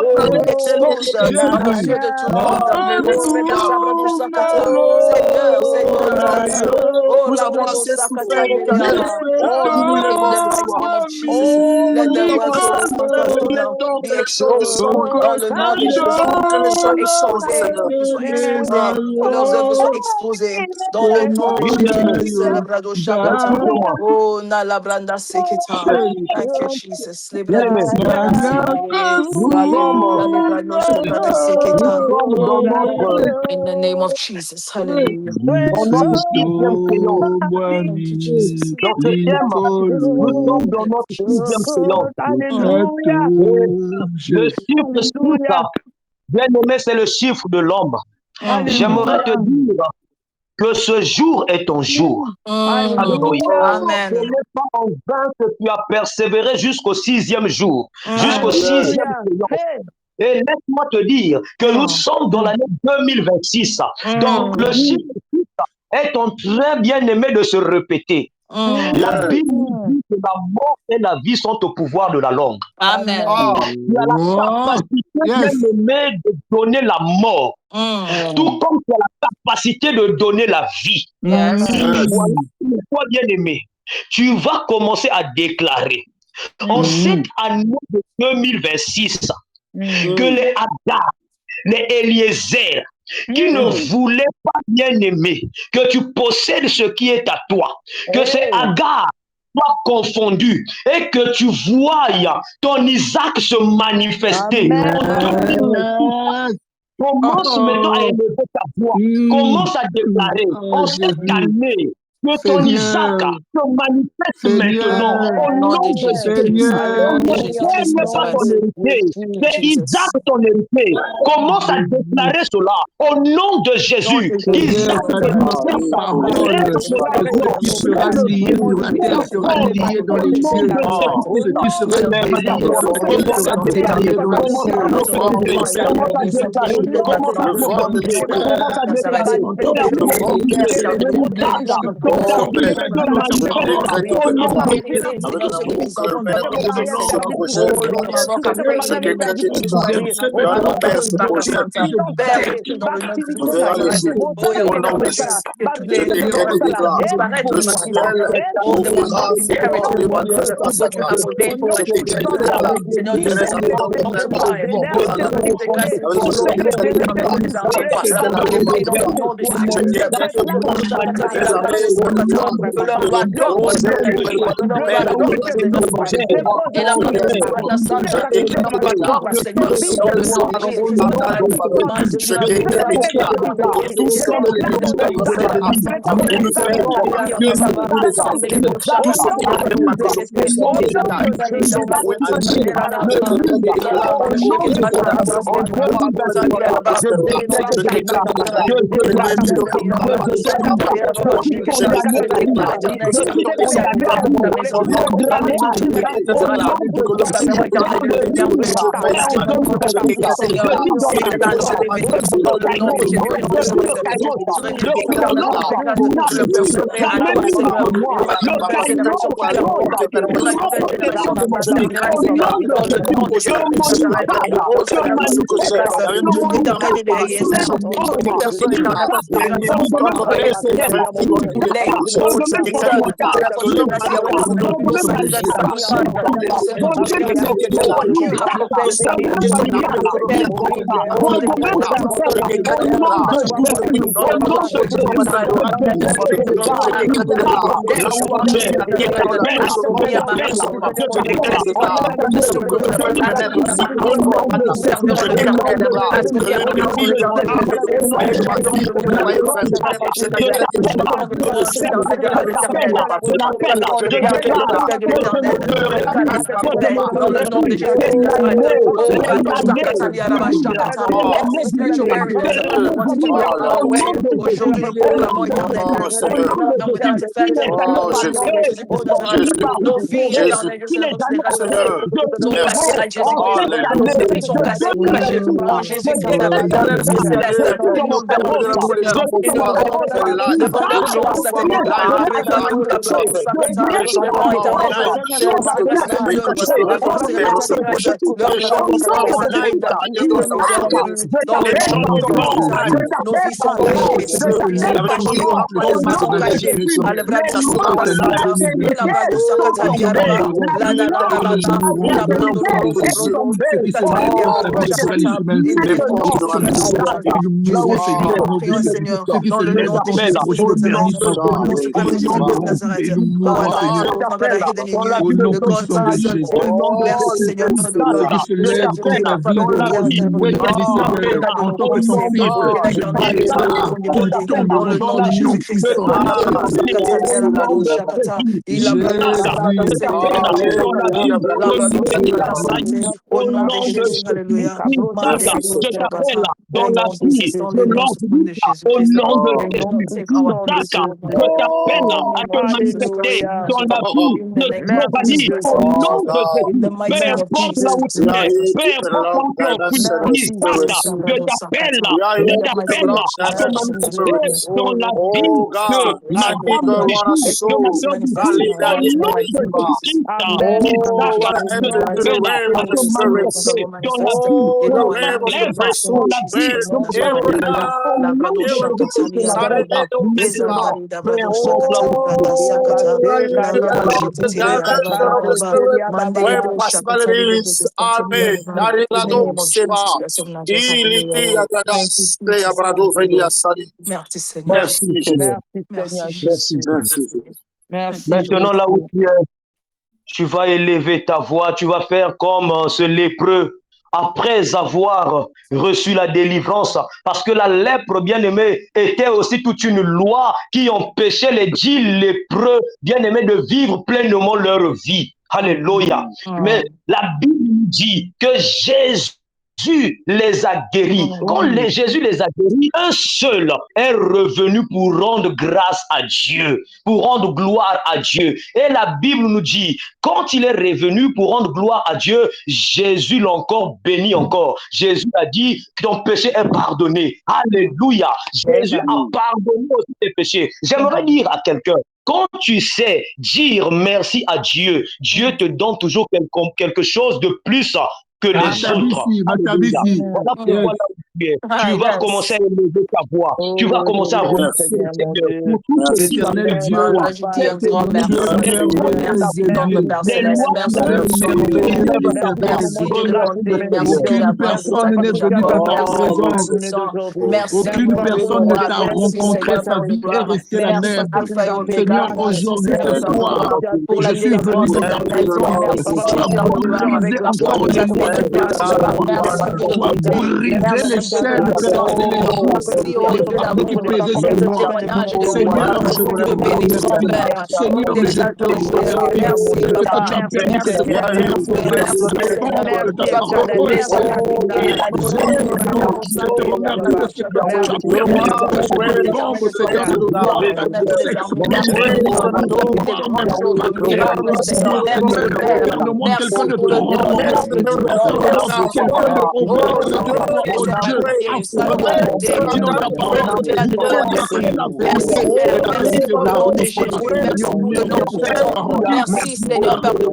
oh, expose à nos Jésus. yeux de tout le monde, oh, Redasabra Alléluia. Sakata, Seigneur, Seigneur, Seigneur, oh, la Brado Sakata Yeliara, oh, in the mighty name of Jesus, let their works of repentance, Seigneur, be exposed dans le nom de Jésus, qu'ils soient exposés, que leurs œuvres soient exposées dans le nom de Jésus-Christ, le Brado Shakata, oh, Nalabranda Seketa. Thank you, Jesus. Bien-aimé, nous Hallelujah. sommes dans notre, In the name of Jesus. Hallelujah. dans notre sixième séance. Thank you, Jesus. Dans ce thème, nous sommes dans Thank notre you, sixième Jesus. séance. Hallelujah. Et le chiffre 6, Hallelujah. bien-aimé, c'est le chiffre de l'homme. J'aimerais te Hallelujah. dire que ce jour est ton jour. Alléluia. Ce Amen. n'est pas en vain que tu as persévéré jusqu'au 6e jour, jusqu'au 6e Hallelujah. séance. Hey. Et laisse-moi te dire que nous sommes dans l'année 2026. Donc le chiffre 6 est en train bien aimé de se répéter. La Bible dit que la mort et la vie sont au pouvoir de la langue. Amen. Tu as la capacité bien aimé de donner la mort, tout comme tu as la capacité de donner la vie. Yes. Voilà pourquoi, bien aimé, tu vas commencer à déclarer en cette année de 2026 que les Agar, les Eliezer, qui ne voulaient pas, bien aimer, que tu possèdes ce qui est à toi, que ces Agar soient confondus et que tu voies ton Isaac se manifester. Amen. Commence maintenant à élever ta voix. Commence à déclarer en cette année que ton Isaac se manifeste maintenant au Nom nom de de Jésus-Christ. Jésus. Nom Et de ne Jésus-Christ craigne pas ton Nazareth. héritier. C'est Isaac Jesus. ton héritier. Commence à déclarer cela au nom de Jésus. Seigneur, Qu'Isaac tu as te dit dans ta possède. parole que ce qui sera lié sur la terre sera lié dans Au les nom cieux. de Ce Jésus. qui sera délié sur la terre sera délié dans les Commence à cieux. prophétiser. Commence à déclarer. Commence à prophétiser. Commence à déclarer. Et à prophétiser. Le Isaac te Maintenant, là où tu vas élever ta voix, tu vas faire comme ce lépreux après avoir reçu la délivrance, parce que la lèpre, bien-aimé, était aussi toute une loi qui empêchait les 10 lépreux, bien-aimés, de vivre pleinement leur vie. Alléluia. Mais la Bible dit que Jésus Jésus les a guéris. Quand Jésus les a guéris, un seul est revenu pour rendre grâce à Dieu, pour rendre gloire à Dieu. Et la Bible nous dit, quand il est revenu pour rendre gloire à Dieu, Jésus l'a encore béni encore. Jésus a dit, ton péché est pardonné. Alléluia. Jésus a pardonné aussi tes péchés. J'aimerais dire à quelqu'un, quand tu sais dire merci à Dieu, Dieu te donne toujours quelque chose de plus que les autres. Voilà pourquoi tu vas commencer à élever ta voix. Tu vas commencer à remercier le Seigneur pour tout ce qu'il a fait pour toi. Aucune personne n'est venue dans ta présence. Aucune personne ne t'a rencontré, sa vie est restée la même. Seigneur, aujourd'hui, ce soir, je suis venu dans ta présence. Tu as brisé encore une fois. Tu as brisé les chaînes, Père, et les jours, les fardeaux qui pesaient sur moi. Seigneur, je te remercie. Seigneur, je te remercie. Que tu as permis que ce soit une progresse de ta parole. Je te remercie parce que tu as permis que ce tombe, Seigneur, de merci Seigneur, Père de gloire.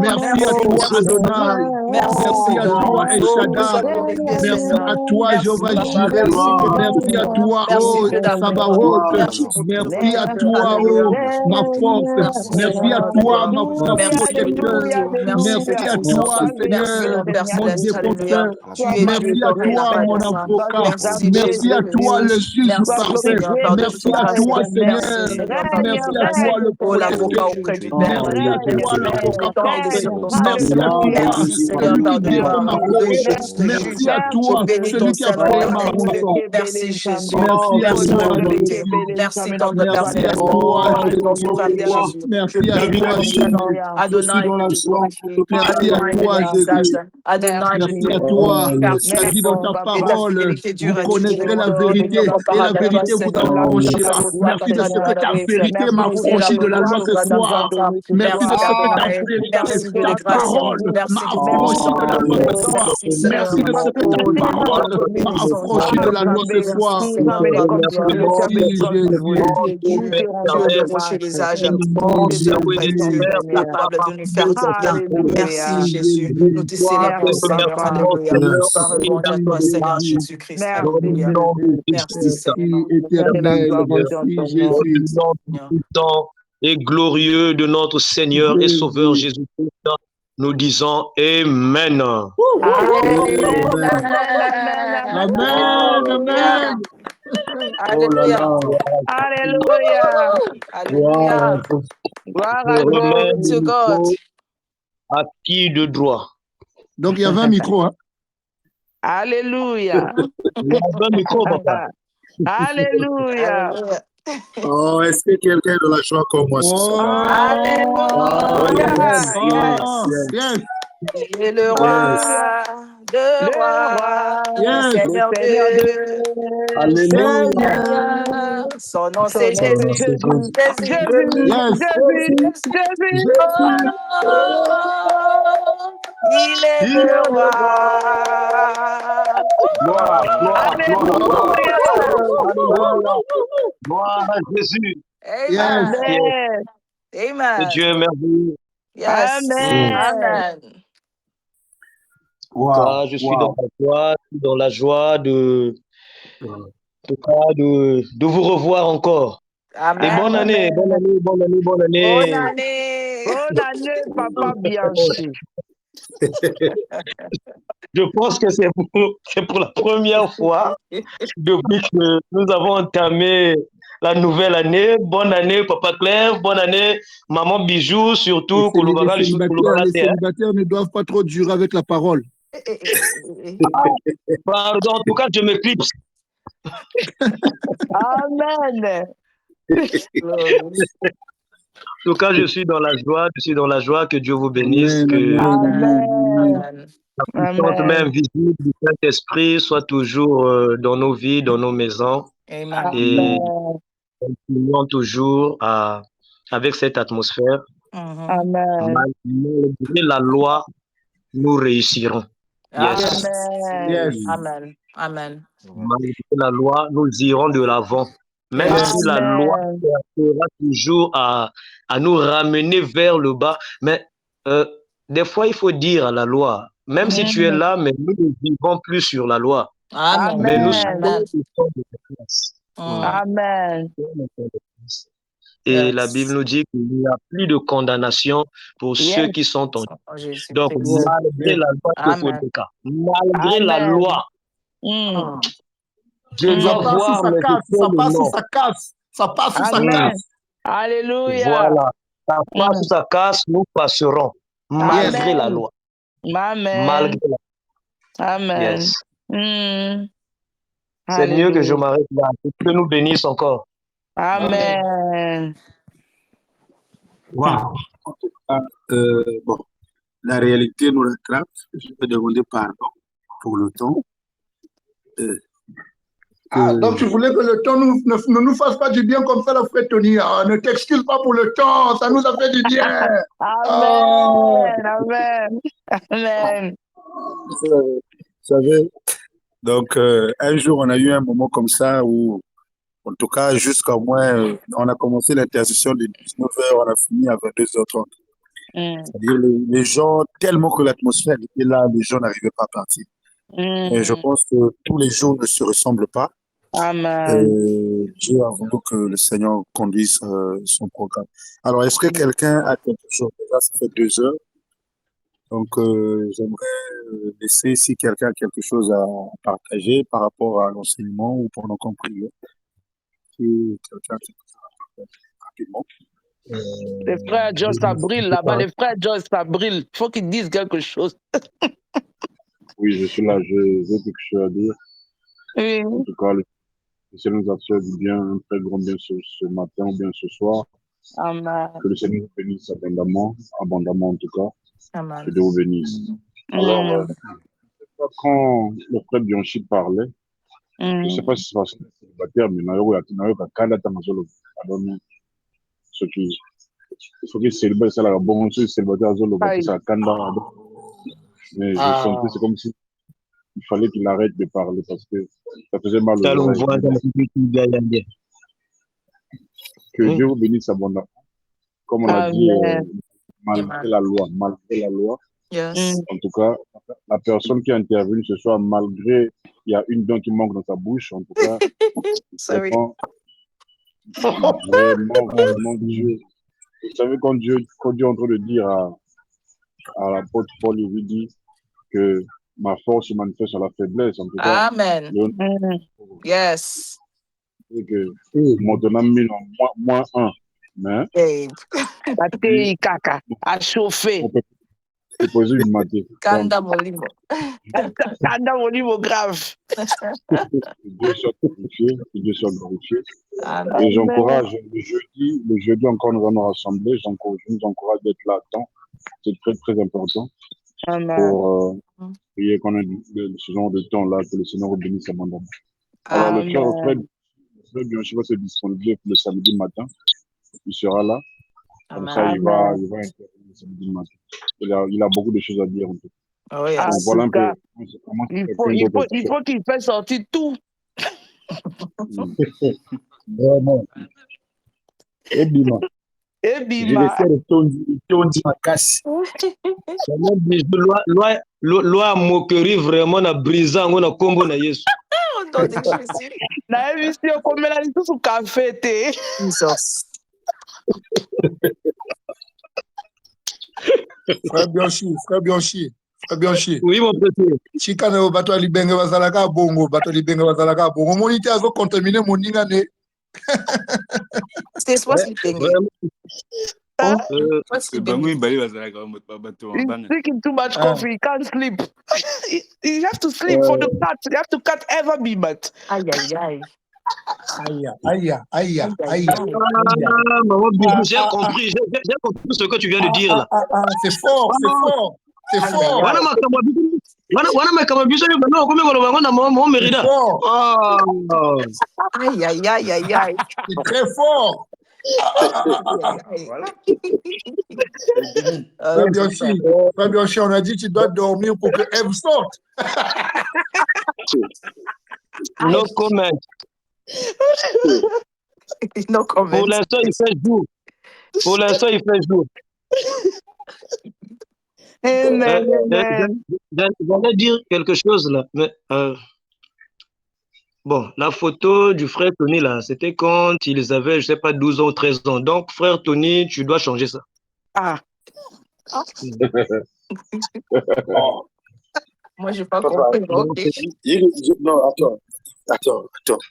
Merci à toi, Adonai. Merci à toi, El Shaddai. Merci à toi, Jéhovah Jireh. Merci à toi, oh Sabaoth. Merci à toi, oh ma force. Merci à toi, ma protecteur. Merci à toi, Seigneur, mon défenseur. Merci à toi, mon avocat. Merci à toi, le juge parfait. Merci à toi, Seigneur. Merci à toi, le protecteur. Merci à toi, l'avocat parfait. Merci à toi, celui qui défend ma cause. Merci à toi, celui qui a payé ma rançon. Merci Jésus. Merci à toi. Merci tendre Père. Merci à toi. Merci à toi, Jésus. Adonai. Merci à toi, Jésus. Merci à toi. Tu as dit dans ta parole, vous connaîtrez la vérité et la vérité vous affranchira. Merci de ce que ta vérité m'a affranchi de la loi ce soir. Merci de ce que ta vérité, ta parole m'a affranchi de la loi ce soir. Merci de ce que ta parole m'a affranchi de la loi ce soir. Merci Jésus. Nous te célébrons, Seigneur. Alléluia. toi, Seigneur Jésus-Christ. Dans le Alléluia. nom de Merci, Jésus-Christ. Seigneur. éternel, Seigneur, merci dans le Jésus. nom puissant et glorieux de notre Seigneur et Sauveur Jésus. Jésus-Christ, nous disons Amen. Amen. Amen, amen. Oh là Alléluia. là, Alléluia. Alléluia. Gloire je à remets Glory Dieu. le to God. micro à qui de droit. Donc il y avait un micro, hein? Alléluia. Il y a un micro, papa. Alléluia. Alléluia. Oh, est-ce que quelqu'un de la joie comme moi ce soir? Oh, Alléluia. yes, yes, Oh, yes, yes, Il est le yes, Alléluia. roi, le Le roi, roi, le yes, le Seigneur Seigneur de de Alléluia. Seigneur. Son nom son c'est nom c'est Jésus, Jésus. Jésus, Jésus, yes. Jésus, Jésus. Jésus. Jésus, Oh, il est il le est le roi. roi. Gloire, gloire, gloire, gloire. Alléluia. Alléluia. Gloire à Jésus. Yes. Amen. Yes. Amen. Et Amen. Dieu est merveilleux. Yes. Amen. Amen. Wow, Je suis wow. dans la joie de, en tout cas, de vous revoir encore. Et bonne Amen. année, bonne année, bonne année, bonne Bonne année. année. Bonne année, Papa Bianchi. Je pense que c'est pour la première fois depuis que nous avons entamé la nouvelle année. Bonne année, Papa Claire. Bonne année, Maman Bijou, surtout Kouloubaga, Les Kouloubaga Terre. célibataires ne doivent pas trop durer avec la parole. Pardon, en tout cas, je m'éclipse. Amen. En tout cas, je suis dans la joie, que Dieu vous bénisse, Amen, que amen, amen. Amen. la puissante Amen. main visible du Saint-Esprit soit toujours dans nos vies, dans nos maisons, Amen. et Amen. continuons toujours avec cette atmosphère. Amen. Malgré la loi, nous réussirons. Yes. Amen. Yes. Amen. Amen. Malgré la loi, nous irons de l'avant. Même Yes. si la loi Amen. sera toujours à nous ramener vers le bas. Mais des fois, il faut dire à la loi, même si tu es là, mais nous ne vivons plus sur la loi. Amen. Mais nous Amen. sommes au fond de la classe. Amen. Et la Bible Yes. nous dit qu'il n'y a plus de condamnation pour ceux Yes. qui sont en Oh, Jésus Donc, Christ. malgré la loi, Amen. malgré la Amen. loi, je Ça dois passe ou voir ça mes casse, ça étoiles passe ou non. ça casse. Ça passe ou ça Amen. casse. Alléluia. Voilà. Ça passe ou ça casse, nous passerons. Malgré la Amen. loi. Amen. Malgré la Amen. Yes. C'est mieux que je Alléluia. m'arrête là. Que Dieu nous bénisse encore. Amen. Wow. En tout cas, bon, la réalité nous rattrape. Je peux demander pardon pour le temps. Donc tu voulais que le temps ne nous fasse pas du bien comme ça, la frère Tony. Ah, ne t'excuse pas pour le temps, ça nous a fait du bien. Amen. Amen. Amen. Vous savez, donc un jour, on a eu un moment comme ça où, en tout cas, jusqu'à moins, on a commencé l'intercession de 19h, on a fini à 22h30. C'est-à-dire les gens, tellement que l'atmosphère était là, les gens n'arrivaient pas à partir. Et je pense que tous les jours ne se ressemblent pas. Amen. Dieu a voulu que le Seigneur conduise son programme. Alors, est-ce que quelqu'un a quelque chose? Déjà, ça fait 2 heures. Donc, j'aimerais laisser, si quelqu'un a quelque chose à partager par rapport à l'enseignement ou pendant qu'on priait. Si quelqu'un a quelque chose à partager rapidement. Les frères John Sabril, là-bas, les frères John Sabril, il faut qu'ils disent quelque chose. Oui, je suis là, j'ai quelque chose à dire. Oui. En tout cas, le Seigneur nous a fait du bien, un très grand bien ce matin ou bien ce soir. Amen. Que le Seigneur vous bénisse abondamment en tout cas. Amen. Que Dieu vous bénisse. Alors, quand le frère Bianchi parlait, je ne sais pas si c'est parce que c'est célibataire, mais il faut que célibataire, c'est la bonne chose, célibataire, mais je sentais, c'est comme si il fallait qu'il arrête de parler parce que ça faisait mal aux oreilles. Que Dieu vous bénisse abondamment. Comme on l'a dit, malgré la loi. Yes. En tout cas, la personne qui est intervenue ce soir, malgré il y a une dent qui manque dans sa bouche, en tout cas, vraiment, vraiment Dieu. Vous savez, quand Dieu est en train de dire à l'apôtre Paul, il lui dit que ma force se manifeste à la faiblesse, en tout cas. Amen. Yes. Et que maintenant, mille en moins un. Mais, caca, à chauffer. on peut poser une matière. Kanda molimo. Kanda molimo grave. Dieu soit glorifié, Dieu soit glorifié. Et j'encourage, le jeudi encore, nous allons nous rassembler. Je nous encourage d'être là à temps. C'est très, très important. Pour prier qu'on ait ce genre de temps-là, que le Seigneur bénisse abondamment. Alors, le frère Bianchi se disponible le samedi matin. Il sera là. Comme ça, il va intervenir le samedi matin. Il a beaucoup de choses à dire. En tout. Oui, donc, voilà un peu. Il faut qu'il fasse sortir tout. Vraiment. Et Bima. Et Bima. Je vais faire ton dit ma casse. Loi moquerie vraiment na brisant on a combo na Yesu. Na émission comme la liste sous café té. Jesus. Frère Bianchi. Oui, mon petit. Chikana o bato libenge bazalaka bongo, Monite azo contaminer moninga ne. C'est soit libenge. Drinking too much coffee, he can't sleep. You have to sleep for the cut. You have to cut ever be but. Aïe. Maman, j'ai compris ce que tu viens de dire là. C'est fort. Wana makamabisho yo bana ko mengolo bango na mo mérida. Aïe. C'est très fort. Frère Bianchi, on a dit que tu dois dormir pour que Eve sorte. No comment. No comment. Pour l'instant, il fait jour. J'allais dire quelque chose là. Mais, bon, la photo du frère Tony là, c'était quand ils avaient, je sais pas, 12 ans ou 13 ans. Donc, frère Tony, tu dois changer ça. Moi, je n'ai pas compris. Non, attends.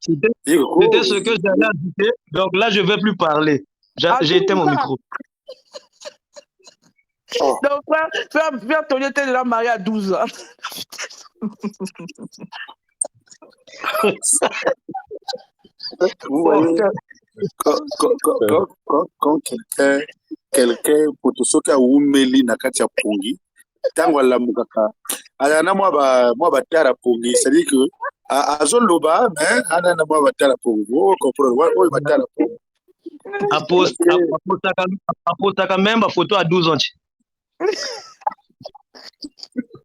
C'était ce que j'allais ajouter. Donc là, je ne vais plus parler. J'ai éteint mon micro. Donc, frère Tony était déjà marié à 12 ans. Vous voyez, quand quelqu'un pour tout ce qui a oumeli na kati ya pongi, tango alamukaka ana mwa batara pongi, c'est-à-dire que azoloba mais ana na mwa batara pongi. Vous comprenez oyo batara pongi. Apostaka même photo à 12 ans.